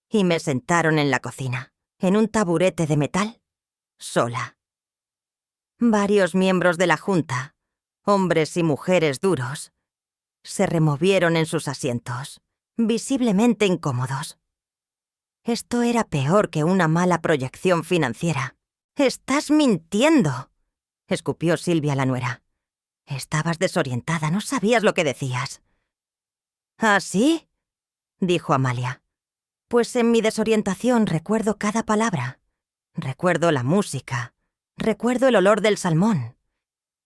Y me sentaron en la cocina, en un taburete de metal, sola. Varios miembros de la junta, hombres y mujeres duros, se removieron en sus asientos, visiblemente incómodos. Esto era peor que una mala proyección financiera. «¡Estás mintiendo!», escupió Silvia la nuera. «Estabas desorientada, no sabías lo que decías». «¿Ah, sí?», dijo Amalia. «Pues en mi desorientación recuerdo cada palabra. Recuerdo la música. Recuerdo el olor del salmón.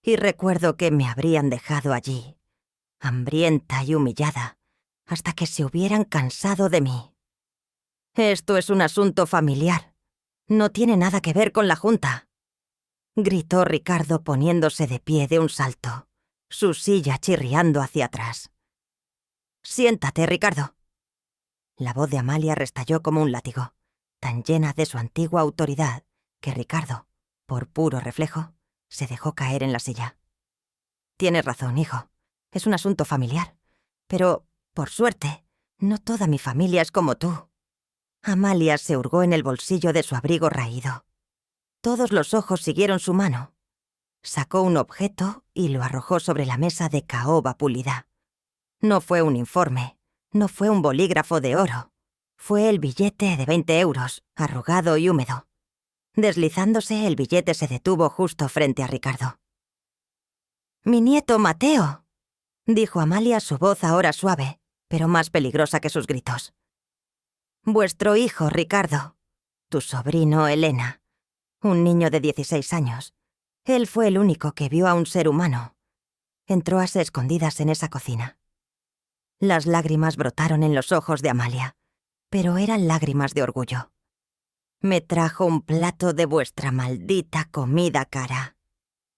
Y recuerdo que me habrían dejado allí, hambrienta y humillada, hasta que se hubieran cansado de mí. Esto es un asunto familiar. No tiene nada que ver con la junta», gritó Ricardo poniéndose de pie de un salto, su silla chirriando hacia atrás. «Siéntate, Ricardo». La voz de Amalia restalló como un látigo, tan llena de su antigua autoridad que Ricardo, por puro reflejo, se dejó caer en la silla. «Tienes razón, hijo. Es un asunto familiar. Pero, por suerte, no toda mi familia es como tú». Amalia se hurgó en el bolsillo de su abrigo raído. Todos los ojos siguieron su mano. Sacó un objeto y lo arrojó sobre la mesa de caoba pulida. No fue un informe, no fue un bolígrafo de oro. Fue el billete de 20 euros, arrugado y húmedo. Deslizándose, el billete se detuvo justo frente a Ricardo. «Mi nieto Mateo», dijo Amalia, su voz ahora suave, pero más peligrosa que sus gritos. «Vuestro hijo, Ricardo. Tu sobrino, Elena. Un niño de 16 años. Él fue el único que vio a un ser humano. Entró a escondidas en esa cocina». Las lágrimas brotaron en los ojos de Amalia, pero eran lágrimas de orgullo. «Me trajo un plato de vuestra maldita comida cara.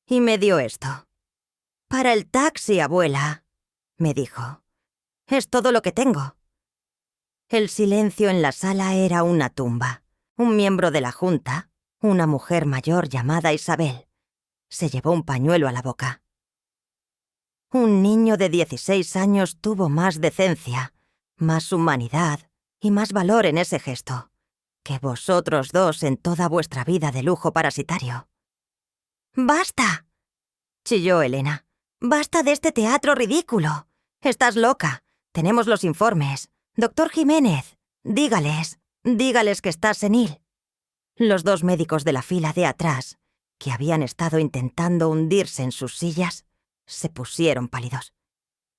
Y me dio esto. Para el taxi, abuela», me dijo. «Es todo lo que tengo». El silencio en la sala era una tumba. Un miembro de la junta, una mujer mayor llamada Isabel, Se llevó un pañuelo a la boca. Un niño de 16 años tuvo más decencia, más humanidad y más valor en ese gesto que vosotros dos en toda vuestra vida de lujo parasitario. ¡Basta!, chilló Elena. ¡Basta de este teatro ridículo! Estás loca. Tenemos los informes. Doctor Jiménez, dígales que está senil. Los dos médicos de la fila de atrás, que habían estado intentando hundirse en sus sillas, se pusieron pálidos.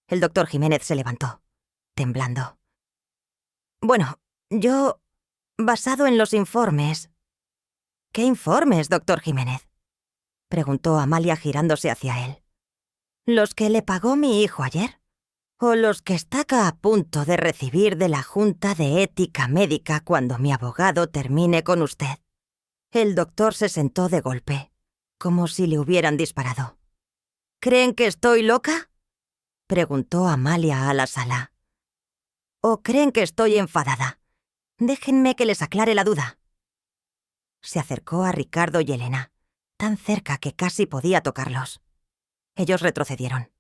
El doctor Jiménez se levantó, temblando. Bueno, yo... basado en los informes... ¿Qué informes, doctor Jiménez?, preguntó Amalia girándose hacia él. ¿Los que le pagó mi hijo ayer? ¿O los que está a punto de recibir de la Junta de Ética Médica cuando mi abogado termine con usted? El doctor se sentó de golpe, como si le hubieran disparado. ¿Creen que estoy loca?, preguntó Amalia a la sala. ¿O creen que estoy enfadada? Déjenme que les aclare la duda. Se acercó a Ricardo y Elena, tan cerca que casi podía tocarlos. Ellos retrocedieron.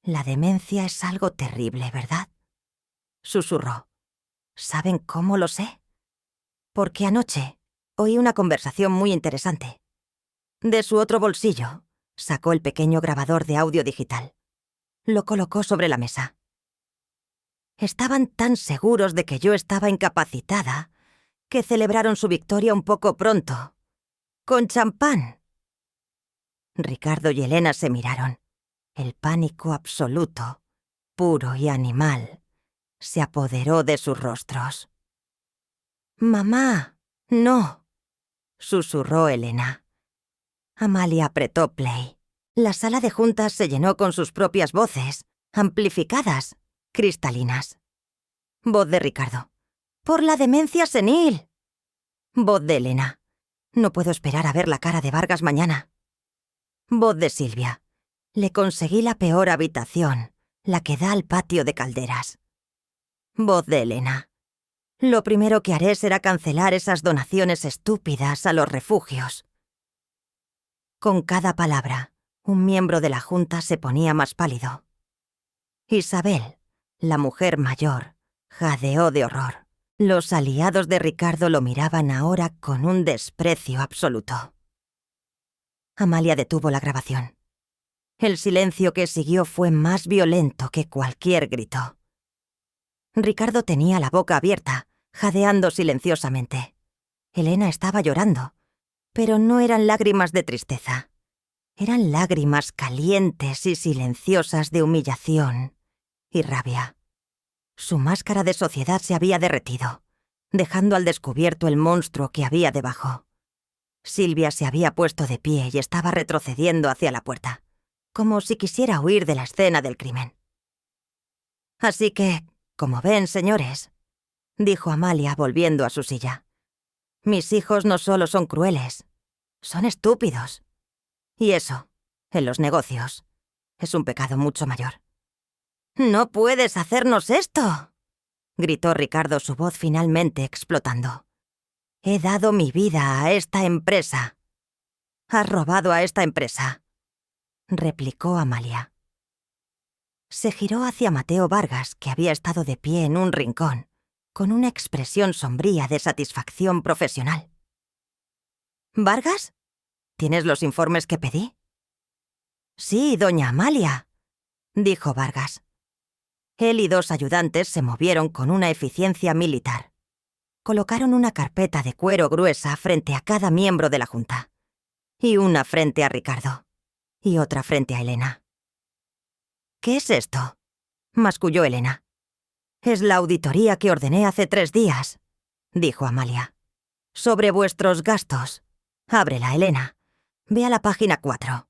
La demencia es algo terrible, ¿verdad?, susurró. ¿Saben cómo lo sé? Porque anoche oí una conversación muy interesante. De su otro bolsillo sacó el pequeño grabador de audio digital. Lo colocó sobre la mesa. Estaban tan seguros de que yo estaba incapacitada que celebraron su victoria un poco pronto, con champán. Ricardo y Elena se miraron. El pánico absoluto, puro y animal, se apoderó de sus rostros. «Mamá, no», susurró Elena. Amalia apretó play. La sala de juntas se llenó con sus propias voces, amplificadas, cristalinas. Voz de Ricardo. «¡Por la demencia senil!». Voz de Elena. «No puedo esperar a ver la cara de Vargas mañana». Voz de Silvia. «Le conseguí la peor habitación, la que da al patio de Calderas». Voz de Elena. «Lo primero que haré será cancelar esas donaciones estúpidas a los refugios». Con cada palabra, un miembro de la Junta se ponía más pálido. Isabel, la mujer mayor, jadeó de horror. Los aliados de Ricardo lo miraban ahora con un desprecio absoluto. Amalia detuvo la grabación. El silencio que siguió fue más violento que cualquier grito. Ricardo tenía la boca abierta, jadeando silenciosamente. Elena estaba llorando, pero no eran lágrimas de tristeza. Eran lágrimas calientes y silenciosas de humillación y rabia. Su máscara de sociedad se había derretido, dejando al descubierto el monstruo que había debajo. Silvia se había puesto de pie y estaba retrocediendo hacia la puerta, como si quisiera huir de la escena del crimen. «Así que, como ven, señores», dijo Amalia volviendo a su silla, «mis hijos no solo son crueles, son estúpidos. Y eso, en los negocios, es un pecado mucho mayor». «¡No puedes hacernos esto!», gritó Ricardo, su voz finalmente explotando. «He dado mi vida a esta empresa». «Has robado a esta empresa», replicó Amalia. Se giró hacia Mateo Vargas, que había estado de pie en un rincón, con una expresión sombría de satisfacción profesional. «¿Vargas? ¿Tienes los informes que pedí?» «Sí, doña Amalia», dijo Vargas. Él y dos ayudantes se movieron con una eficiencia militar. Colocaron una carpeta de cuero gruesa frente a cada miembro de la Junta, y una frente a Ricardo, y otra frente a Elena. «¿Qué es esto?», masculló Elena. «Es la auditoría que ordené hace 3 días», dijo Amalia. «Sobre vuestros gastos. Ábrela, Elena. Ve a la página 4.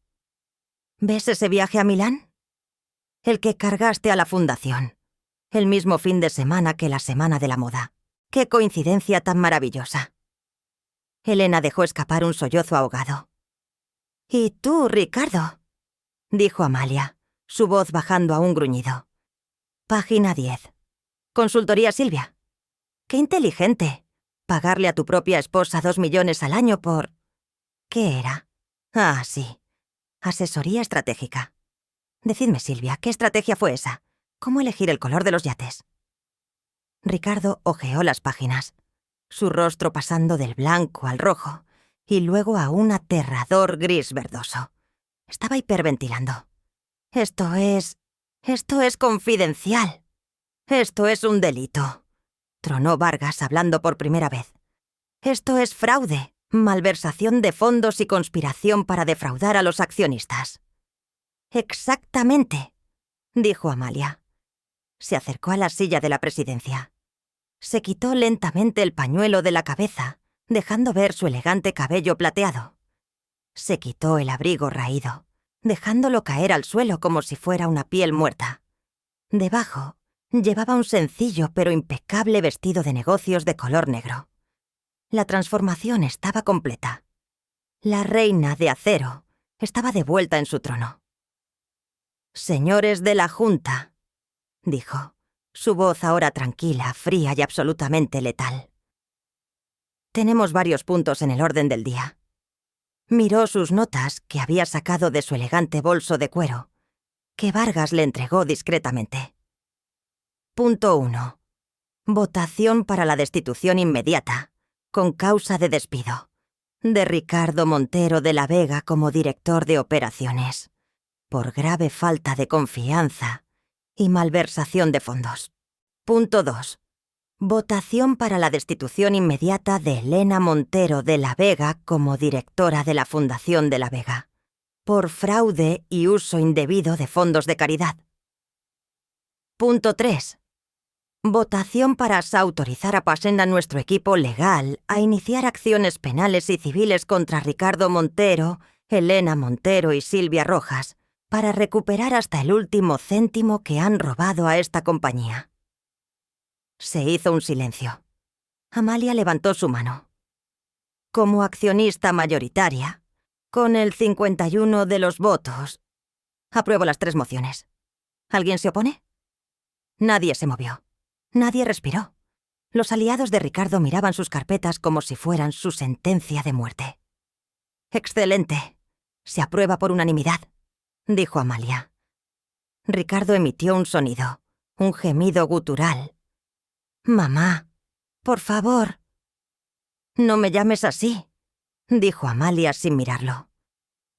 ¿Ves ese viaje a Milán? El que cargaste a la fundación. El mismo fin de semana que la Semana de la Moda. ¡Qué coincidencia tan maravillosa!». Elena dejó escapar un sollozo ahogado. «¿Y tú, Ricardo?», dijo Amalia, su voz bajando a un gruñido. Página 10. Consultoría Silvia. ¡Qué inteligente! Pagarle a tu propia esposa 2 millones al año por... ¿Qué era? Ah, sí. Asesoría estratégica. Decidme, Silvia, ¿qué estrategia fue esa? ¿Cómo elegir el color de los yates? Ricardo hojeó las páginas, su rostro pasando del blanco al rojo y luego a un aterrador gris verdoso. Estaba hiperventilando. Esto es confidencial. Esto es un delito, tronó Vargas hablando por primera vez. Esto es fraude, malversación de fondos y conspiración para defraudar a los accionistas. Exactamente, dijo Amalia. Se acercó a la silla de la presidencia. Se quitó lentamente el pañuelo de la cabeza, dejando ver su elegante cabello plateado. Se quitó el abrigo raído, dejándolo caer al suelo como si fuera una piel muerta. Debajo, llevaba un sencillo pero impecable vestido de negocios de color negro. La transformación estaba completa. La reina de acero estaba de vuelta en su trono. «Señores de la Junta», dijo, su voz ahora tranquila, fría y absolutamente letal. «Tenemos varios puntos en el orden del día». Miró sus notas que había sacado de su elegante bolso de cuero, que Vargas le entregó discretamente. Punto 1. Votación para la destitución inmediata, con causa de despido, de Ricardo Montero de la Vega como director de operaciones, por grave falta de confianza y malversación de fondos. Punto 2. Votación para la destitución inmediata de Elena Montero de la Vega como directora de la Fundación de la Vega, por fraude y uso indebido de fondos de caridad. Punto 3. Votación para autorizar a Pasenda nuestro equipo legal a iniciar acciones penales y civiles contra Ricardo Montero, Elena Montero y Silvia Rojas, para recuperar hasta el último céntimo que han robado a esta compañía. Se hizo un silencio. Amalia levantó su mano. Como accionista mayoritaria, con el 51 de los votos, apruebo las 3 mociones. ¿Alguien se opone? Nadie se movió. Nadie respiró. Los aliados de Ricardo miraban sus carpetas como si fueran su sentencia de muerte. «Excelente. Se aprueba por unanimidad», dijo Amalia. Ricardo emitió un sonido, un gemido gutural. «Mamá, por favor». «No me llames así», dijo Amalia sin mirarlo.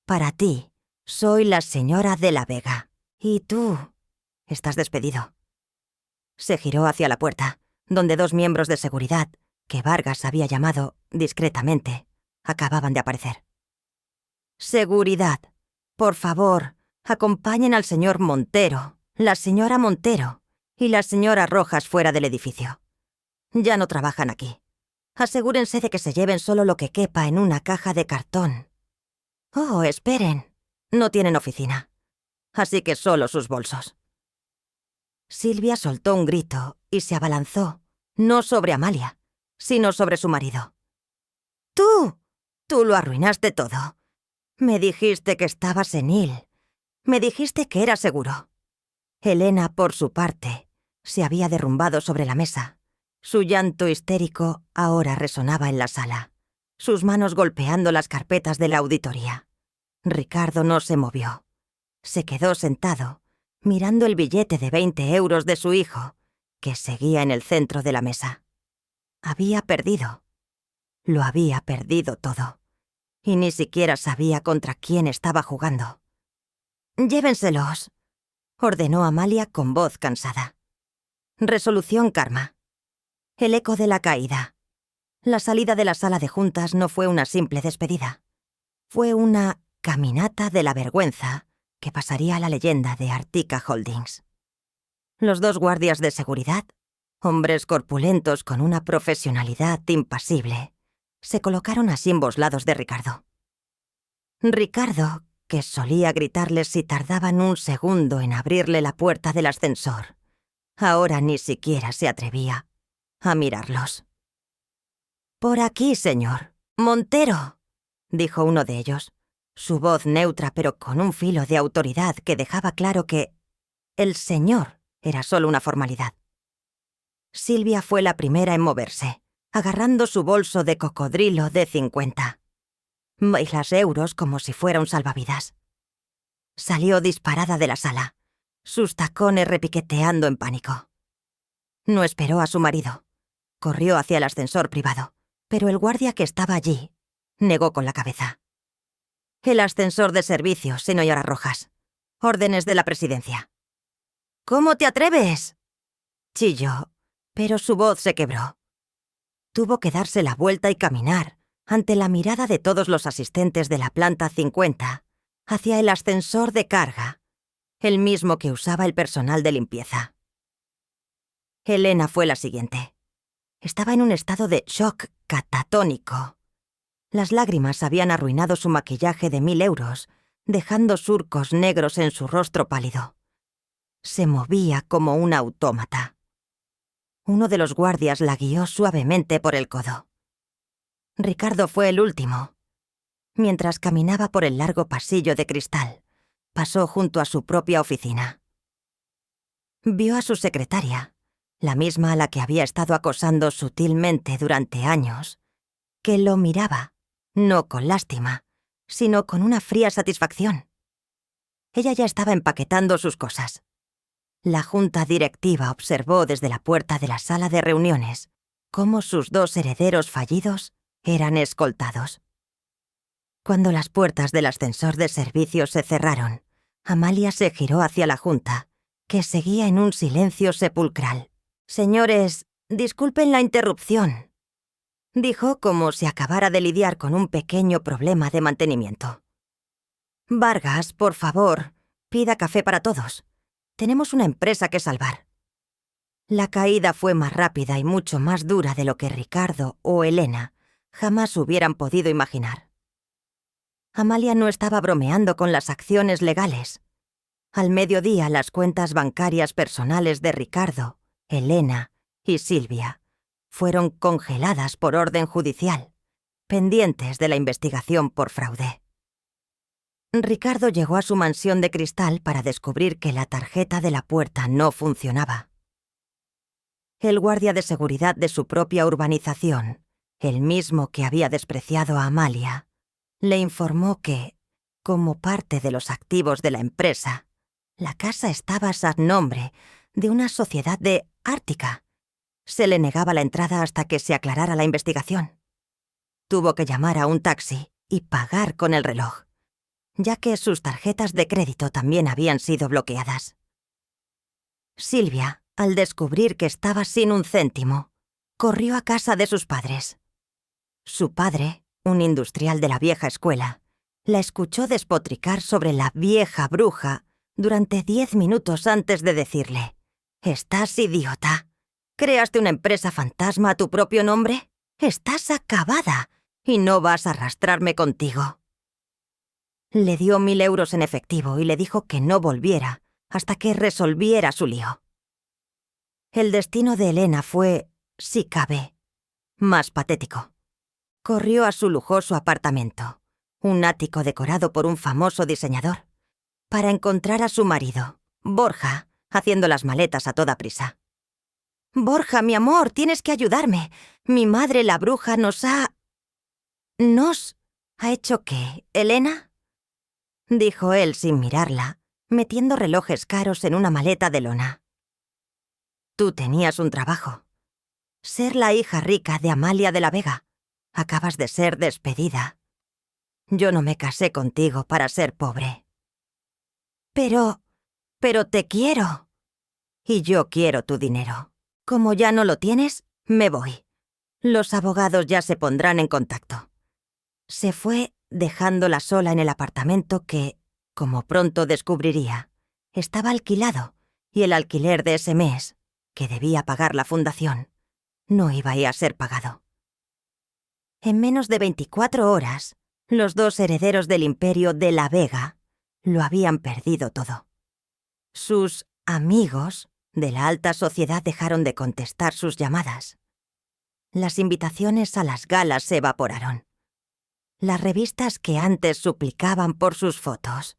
«Para ti, soy la señora de la Vega. Y tú, estás despedido». Se giró hacia la puerta, donde 2 miembros de seguridad, que Vargas había llamado discretamente, acababan de aparecer. «Seguridad, por favor, acompañen al señor Montero, la señora Montero y la señora Rojas fuera del edificio. Ya no trabajan aquí. Asegúrense de que se lleven solo lo que quepa en una caja de cartón. Oh, esperen, no tienen oficina, así que solo sus bolsos». Silvia soltó un grito y se abalanzó, no sobre Amalia, sino sobre su marido. «¡Tú! ¡Tú lo arruinaste todo! Me dijiste que estaba senil. Me dijiste que era seguro». Elena, por su parte, se había derrumbado sobre la mesa. Su llanto histérico ahora resonaba en la sala, sus manos golpeando las carpetas de la auditoría. Ricardo no se movió. Se quedó sentado, mirando el billete de 20 euros de su hijo, que seguía en el centro de la mesa. Había perdido. Lo había perdido todo. Y ni siquiera sabía contra quién estaba jugando. «Llévenselos», ordenó Amalia con voz cansada. Resolución Karma. El eco de la caída. La salida de la sala de juntas no fue una simple despedida. Fue una caminata de la vergüenza que pasaría a la leyenda de Artica Holdings. Los 2 guardias de seguridad, hombres corpulentos con una profesionalidad impasible, se colocaron a ambos lados de Ricardo. Ricardo, que solía gritarles si tardaban un segundo en abrirle la puerta del ascensor, ahora ni siquiera se atrevía a mirarlos. «Por aquí, señor. Montero», dijo uno de ellos, su voz neutra pero con un filo de autoridad que dejaba claro que el señor era solo una formalidad. Silvia fue la primera en moverse, agarrando su bolso de cocodrilo de 50. y las euros como si fuera un salvavidas. Salió disparada de la sala, sus tacones repiqueteando en pánico. No esperó a su marido. Corrió hacia el ascensor privado, pero el guardia que estaba allí negó con la cabeza. El ascensor de servicio, señora Rojas. Órdenes de la presidencia. ¿Cómo te atreves?, chilló, pero su voz se quebró. Tuvo que darse la vuelta y caminar, ante la mirada de todos los asistentes de la planta 50, hacia el ascensor de carga, el mismo que usaba el personal de limpieza. Elena fue la siguiente. Estaba en un estado de shock catatónico. Las lágrimas habían arruinado su maquillaje de 1000 euros, dejando surcos negros en su rostro pálido. Se movía como un autómata. Uno de los guardias la guió suavemente por el codo. Ricardo fue el último. Mientras caminaba por el largo pasillo de cristal, pasó junto a su propia oficina. Vio a su secretaria, la misma a la que había estado acosando sutilmente durante años, que lo miraba, no con lástima, sino con una fría satisfacción. Ella ya estaba empaquetando sus cosas. La junta directiva observó desde la puerta de la sala de reuniones cómo sus 2 herederos fallidos eran escoltados. Cuando las puertas del ascensor de servicio se cerraron, Amalia se giró hacia la junta, que seguía en un silencio sepulcral. «Señores, disculpen la interrupción», dijo como si acabara de lidiar con un pequeño problema de mantenimiento. «Vargas, por favor, pida café para todos. Tenemos una empresa que salvar». La caída fue más rápida y mucho más dura de lo que Ricardo o Elena jamás hubieran podido imaginar. Amalia no estaba bromeando con las acciones legales. Al mediodía, las cuentas bancarias personales de Ricardo, Elena y Silvia fueron congeladas por orden judicial, pendientes de la investigación por fraude. Ricardo llegó a su mansión de cristal para descubrir que la tarjeta de la puerta no funcionaba. El guardia de seguridad de su propia urbanización, el mismo que había despreciado a Amalia, le informó que, como parte de los activos de la empresa, la casa estaba a nombre de una sociedad de Ártica. Se le negaba la entrada hasta que se aclarara la investigación. Tuvo que llamar a un taxi y pagar con el reloj, ya que sus tarjetas de crédito también habían sido bloqueadas. Silvia, al descubrir que estaba sin un céntimo, corrió a casa de sus padres. Su padre, un industrial de la vieja escuela, la escuchó despotricar sobre la vieja bruja durante 10 minutos antes de decirle: «¿Estás idiota? ¿Creaste una empresa fantasma a tu propio nombre? Estás acabada y no vas a arrastrarme contigo». Le dio 1000 euros en efectivo y le dijo que no volviera hasta que resolviera su lío. El destino de Elena fue, si cabe, más patético. Corrió a su lujoso apartamento, un ático decorado por un famoso diseñador, para encontrar a su marido, Borja, haciendo las maletas a toda prisa. «Borja, mi amor, tienes que ayudarme. Mi madre, la bruja, ¿Nos ha hecho qué, Elena?», dijo él sin mirarla, metiendo relojes caros en una maleta de lona. «Tú tenías un trabajo. Ser la hija rica de Amalia de la Vega. Acabas de ser despedida. Yo no me casé contigo para ser pobre». Pero te quiero. Y yo quiero tu dinero. Como ya no lo tienes, me voy. Los abogados ya se pondrán en contacto». Se fue dejándola sola en el apartamento que, como pronto descubriría, estaba alquilado y el alquiler de ese mes, que debía pagar la fundación, no iba a ser pagado. En menos de 24 horas, los 2 herederos del imperio de la Vega lo habían perdido todo. Sus amigos de la alta sociedad dejaron de contestar sus llamadas. Las invitaciones a las galas se evaporaron. Las revistas que antes suplicaban por sus fotos,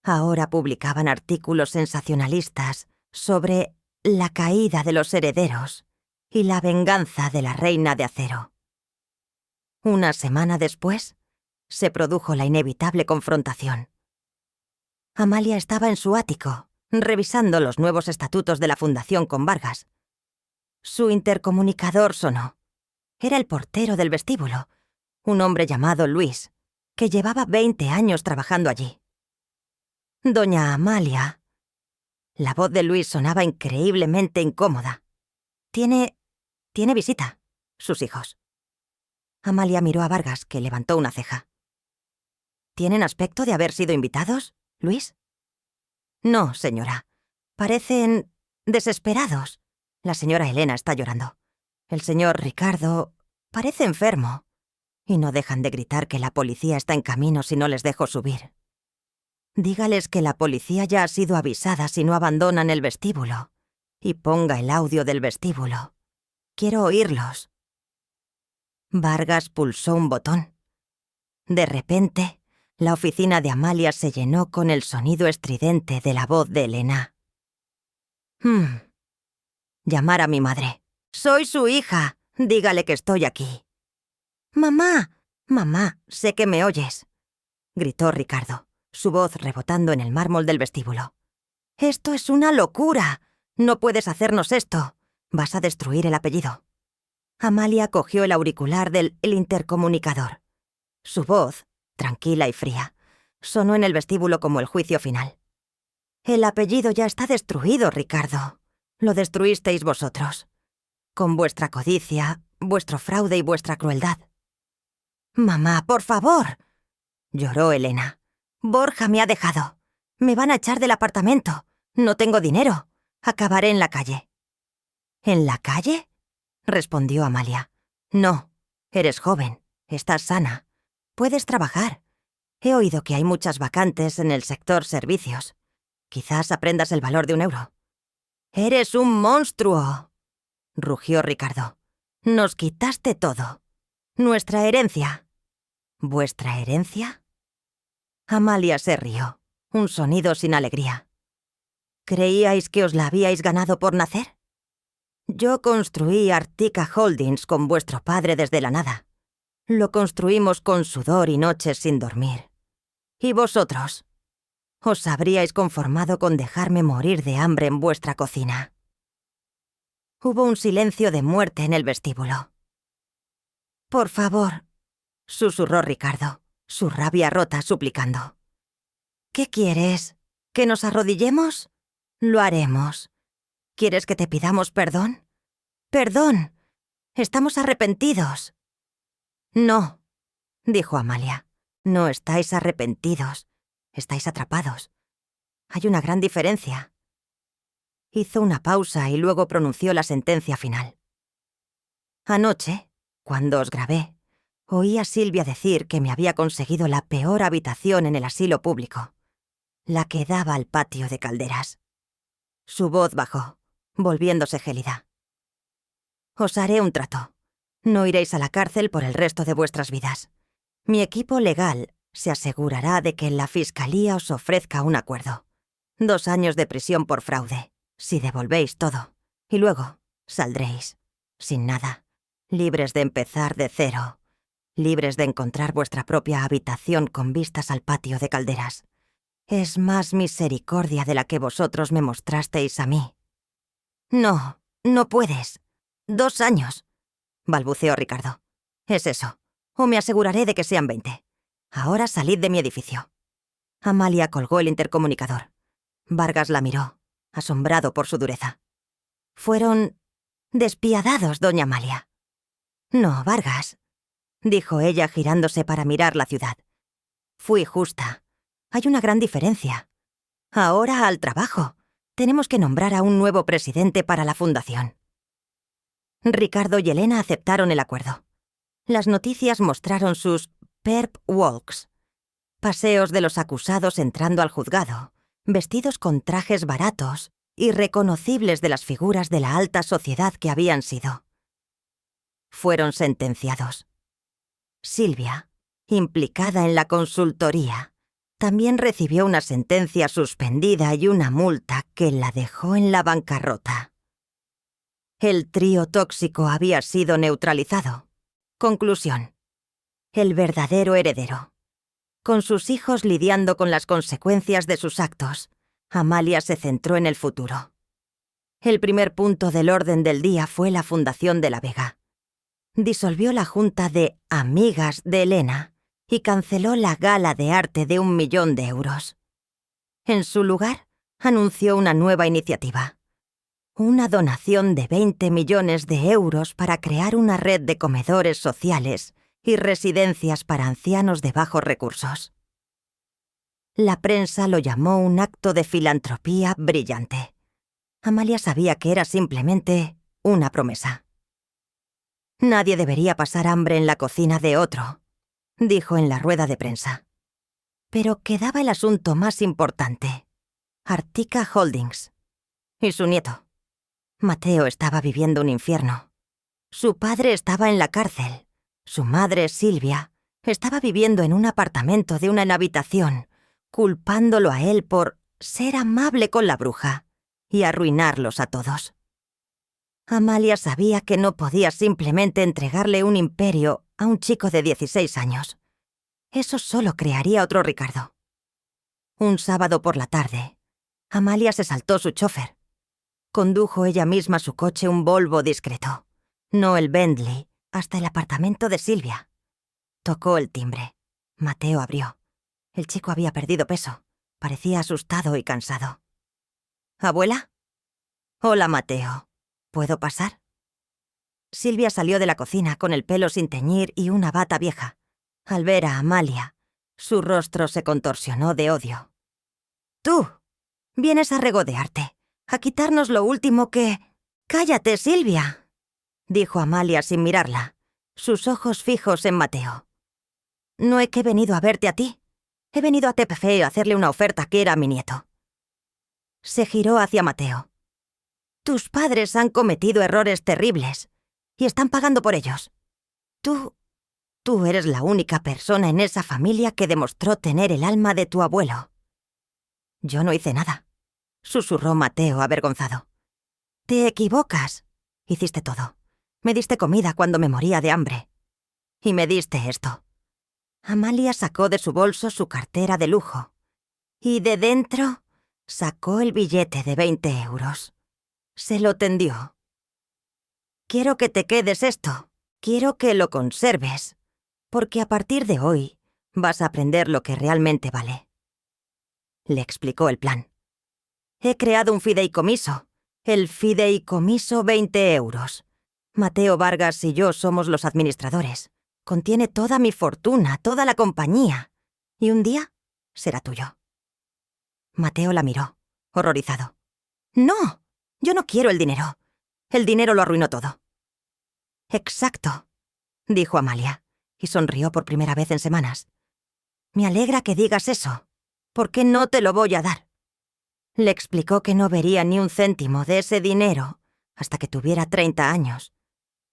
ahora publicaban artículos sensacionalistas sobre la caída de los herederos y la venganza de la reina de acero. Una semana después, se produjo la inevitable confrontación. Amalia estaba en su ático, revisando los nuevos estatutos de la fundación con Vargas. Su intercomunicador sonó. Era el portero del vestíbulo, un hombre llamado Luis, que llevaba 20 años trabajando allí. Doña Amalia. La voz de Luis sonaba increíblemente incómoda. Tiene visita. Sus hijos. Amalia miró a Vargas, que levantó una ceja. ¿Tienen aspecto de haber sido invitados, Luis? No, señora. Parecen desesperados. La señora Elena está llorando. El señor Ricardo parece enfermo. Y no dejan de gritar que la policía está en camino si no les dejo subir. Dígales que la policía ya ha sido avisada si no abandonan el vestíbulo. Y ponga el audio del vestíbulo. Quiero oírlos. Vargas pulsó un botón. De repente, la oficina de Amalia se llenó con el sonido estridente de la voz de Elena. Llamar a mi madre. Soy su hija. Dígale que estoy aquí. Mamá, mamá, sé que me oyes, gritó Ricardo, su voz rebotando en el mármol del vestíbulo. Esto es una locura. No puedes hacernos esto. Vas a destruir el apellido. Amalia cogió el auricular del intercomunicador. Su voz, tranquila y fría, sonó en el vestíbulo como el juicio final. El apellido ya está destruido, Ricardo. Lo destruisteis vosotros. Con vuestra codicia, vuestro fraude y vuestra crueldad. Mamá, por favor, lloró Elena. Borja me ha dejado. Me van a echar del apartamento. No tengo dinero. Acabaré en la calle. ¿En la calle?, respondió Amalia. No, eres joven, estás sana. Puedes trabajar. He oído que hay muchas vacantes en el sector servicios. Quizás aprendas el valor de €1. ¡Eres un monstruo!, rugió Ricardo. Nos quitaste todo. Nuestra herencia. ¿Vuestra herencia? Amalia se rió, un sonido sin alegría. ¿Creíais que os la habíais ganado por nacer? Yo construí Artica Holdings con vuestro padre desde la nada. Lo construimos con sudor y noches sin dormir. ¿Y vosotros? ¿Os habríais conformado con dejarme morir de hambre en vuestra cocina? Hubo un silencio de muerte en el vestíbulo. Por favor, susurró Ricardo, su rabia rota suplicando. ¿Qué quieres? ¿Que nos arrodillemos? Lo haremos. ¿Quieres que te pidamos perdón? ¡Perdón! Estamos arrepentidos. No, dijo Amalia. No estáis arrepentidos. Estáis atrapados. Hay una gran diferencia. Hizo una pausa y luego pronunció la sentencia final. Anoche, cuando os grabé, oí a Silvia decir que me había conseguido la peor habitación en el asilo público, la que daba al patio de Calderas. Su voz bajó, volviéndose gélida. Os haré un trato. No iréis a la cárcel por el resto de vuestras vidas. Mi equipo legal se asegurará de que la fiscalía os ofrezca un acuerdo. 2 años de prisión por fraude, si devolvéis todo. Y luego saldréis, sin nada, libres de empezar de cero, libres de encontrar vuestra propia habitación con vistas al patio de Calderas. Es más misericordia de la que vosotros me mostrasteis a mí. No, no puedes. 2 años, balbuceó Ricardo. Es eso, o me aseguraré de que sean 20. Ahora salid de mi edificio. Amalia colgó el intercomunicador. Vargas la miró, asombrado por su dureza. Fueron despiadados, doña Amalia. No, Vargas, dijo ella girándose para mirar la ciudad. Fui justa. Hay una gran diferencia. Ahora al trabajo. Tenemos que nombrar a un nuevo presidente para la fundación. Ricardo y Elena aceptaron el acuerdo. Las noticias mostraron sus perp walks, paseos de los acusados entrando al juzgado, vestidos con trajes baratos, irreconocibles de las figuras de la alta sociedad que habían sido. Fueron sentenciados. Silvia, implicada en la consultoría, también recibió una sentencia suspendida y una multa que la dejó en la bancarrota. El trío tóxico había sido neutralizado. Conclusión. El verdadero heredero, Con sus hijos lidiando con las consecuencias de sus actos, Amalia se centró en el futuro. El primer punto del orden del día fue la fundación de La Vega. Disolvió la junta de amigas de Elena y canceló la gala de arte de 1 millón de euros. En su lugar, anunció una nueva iniciativa. Una donación de 20 millones de euros para crear una red de comedores sociales y residencias para ancianos de bajos recursos. La prensa lo llamó un acto de filantropía brillante. Amalia sabía que era simplemente una promesa. «Nadie debería pasar hambre en la cocina de otro», dijo en la rueda de prensa. Pero quedaba el asunto más importante. Artica Holdings. Y su nieto. Mateo estaba viviendo un infierno. Su padre estaba en la cárcel. Su madre, Silvia, estaba viviendo en un apartamento de una habitación, culpándolo a él por ser amable con la bruja y arruinarlos a todos. Amalia sabía que no podía simplemente entregarle un imperio a un chico de 16 años. Eso solo crearía otro Ricardo. Un sábado por la tarde, Amalia se saltó su chofer. Condujo ella misma su coche, un Volvo discreto, no el Bentley, hasta el apartamento de Silvia. Tocó el timbre. Mateo abrió. El chico había perdido peso. Parecía asustado y cansado. «¿Abuela?» «Hola, Mateo. ¿Puedo pasar?» Silvia salió de la cocina con el pelo sin teñir y una bata vieja. Al ver a Amalia, su rostro se contorsionó de odio. «Tú, vienes a regodearte, a quitarnos lo último que...» «Cállate, Silvia», dijo Amalia sin mirarla, sus ojos fijos en Mateo. «No he que venido a verte a ti. He venido a Tepfe a hacerle una oferta que era a mi nieto». Se giró hacia Mateo. «Tus padres han cometido errores terribles y están pagando por ellos. Tú eres la única persona en esa familia que demostró tener el alma de tu abuelo». «Yo no hice nada», susurró Mateo avergonzado. «Te equivocas. Hiciste todo. Me diste comida cuando me moría de hambre. Y me diste esto». Amalia sacó de su bolso su cartera de lujo. Y de dentro sacó el billete de 20 euros. Se lo tendió. «Quiero que te quedes esto. Quiero que lo conserves. Porque a partir de hoy vas a aprender lo que realmente vale». Le explicó el plan. «He creado un fideicomiso. El fideicomiso 20 euros. Mateo Vargas y yo somos los administradores. Contiene toda mi fortuna, toda la compañía. Y un día será tuyo». Mateo la miró, horrorizado. «No, yo no quiero el dinero. El dinero lo arruinó todo». «Exacto», dijo Amalia, y sonrió por primera vez en semanas. «Me alegra que digas eso. ¿Por qué no te lo voy a dar?» Le explicó que no vería ni un céntimo de ese dinero hasta que tuviera 30 años,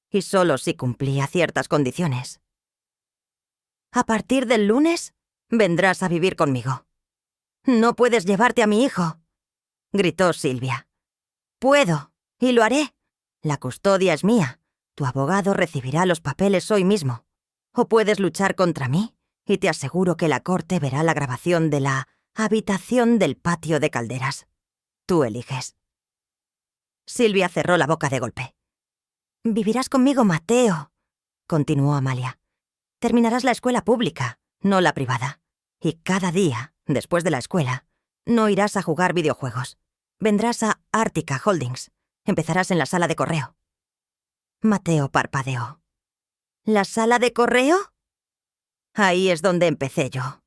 y solo si cumplía ciertas condiciones. «A partir del lunes, vendrás a vivir conmigo». «No puedes llevarte a mi hijo», gritó Silvia. «Puedo, y lo haré. La custodia es mía. Tu abogado recibirá los papeles hoy mismo. O puedes luchar contra mí, y te aseguro que la corte verá la grabación de la habitación del patio de Calderas. Tú eliges». Silvia cerró la boca de golpe. «Vivirás conmigo, Mateo», continuó Amalia. «Terminarás la escuela pública, no la privada. Y cada día, después de la escuela, no irás a jugar videojuegos. Vendrás a Artica Holdings. Empezarás en la sala de correo». Mateo parpadeó. «¿La sala de correo?» «Ahí es donde empecé yo.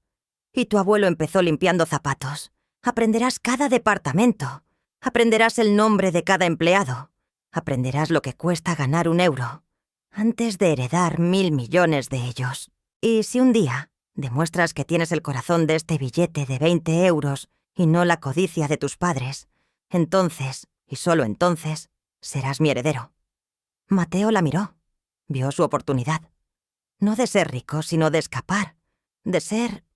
Y tu abuelo empezó limpiando zapatos. Aprenderás cada departamento. Aprenderás el nombre de cada empleado. Aprenderás lo que cuesta ganar 1 euro, antes de heredar 1.000 millones de ellos. Y si un día demuestras que tienes el corazón de este billete de 20 euros y no la codicia de tus padres, entonces, y solo entonces, serás mi heredero». Mateo la miró. Vio su oportunidad. No de ser rico, sino de escapar. De ser...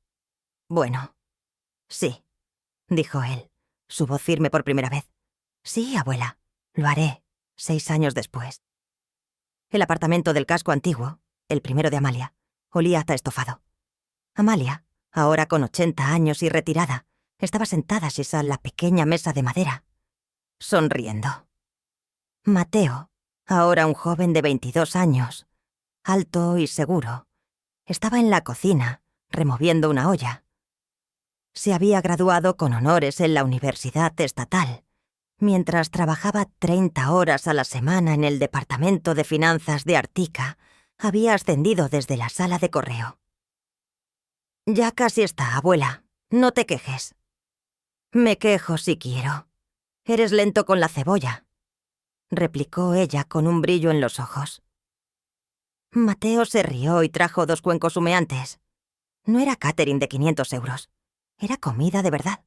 bueno. «Sí», dijo él, su voz firme por primera vez. «Sí, abuela, lo haré, 6 años después». El apartamento del casco antiguo, el primero de Amalia, olía hasta estofado. Amalia, ahora con 80 años y retirada, estaba sentada a la pequeña mesa de madera, sonriendo. Mateo, ahora un joven de 22 años, alto y seguro, estaba en la cocina, removiendo una olla. Se había graduado con honores en la Universidad Estatal, mientras trabajaba 30 horas a la semana en el Departamento de Finanzas de Artica. Había ascendido desde la sala de correo. «Ya casi está, abuela. No te quejes». «Me quejo si quiero. Eres lento con la cebolla», replicó ella con un brillo en los ojos. Mateo se rió y trajo 2 cuencos humeantes. No era catering de 500 euros. Era comida de verdad.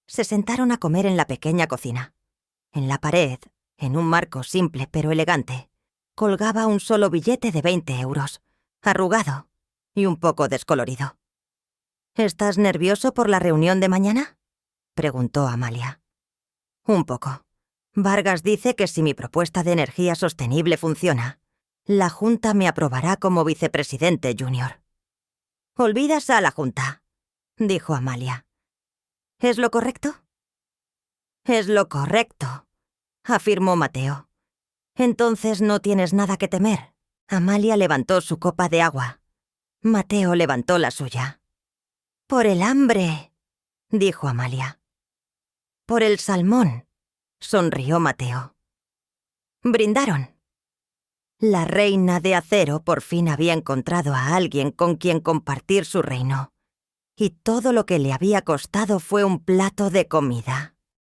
Se sentaron a comer en la pequeña cocina. En la pared, en un marco simple pero elegante, colgaba un solo billete de 20 euros, arrugado y un poco descolorido. «¿Estás nervioso por la reunión de mañana?», preguntó Amalia. «Un poco. Vargas dice que si mi propuesta de energía sostenible funciona, la Junta me aprobará como vicepresidente junior». «Olvidas a la Junta», dijo Amalia. «¿Es lo correcto?». «Es lo correcto», afirmó Mateo. «Entonces no tienes nada que temer». Amalia levantó su copa de agua. Mateo levantó la suya. «Por el hambre», dijo Amalia. «Por el salmón», sonrió Mateo. Brindaron. La reina de acero por fin había encontrado a alguien con quien compartir su reino, y todo lo que le había costado fue un plato de comida.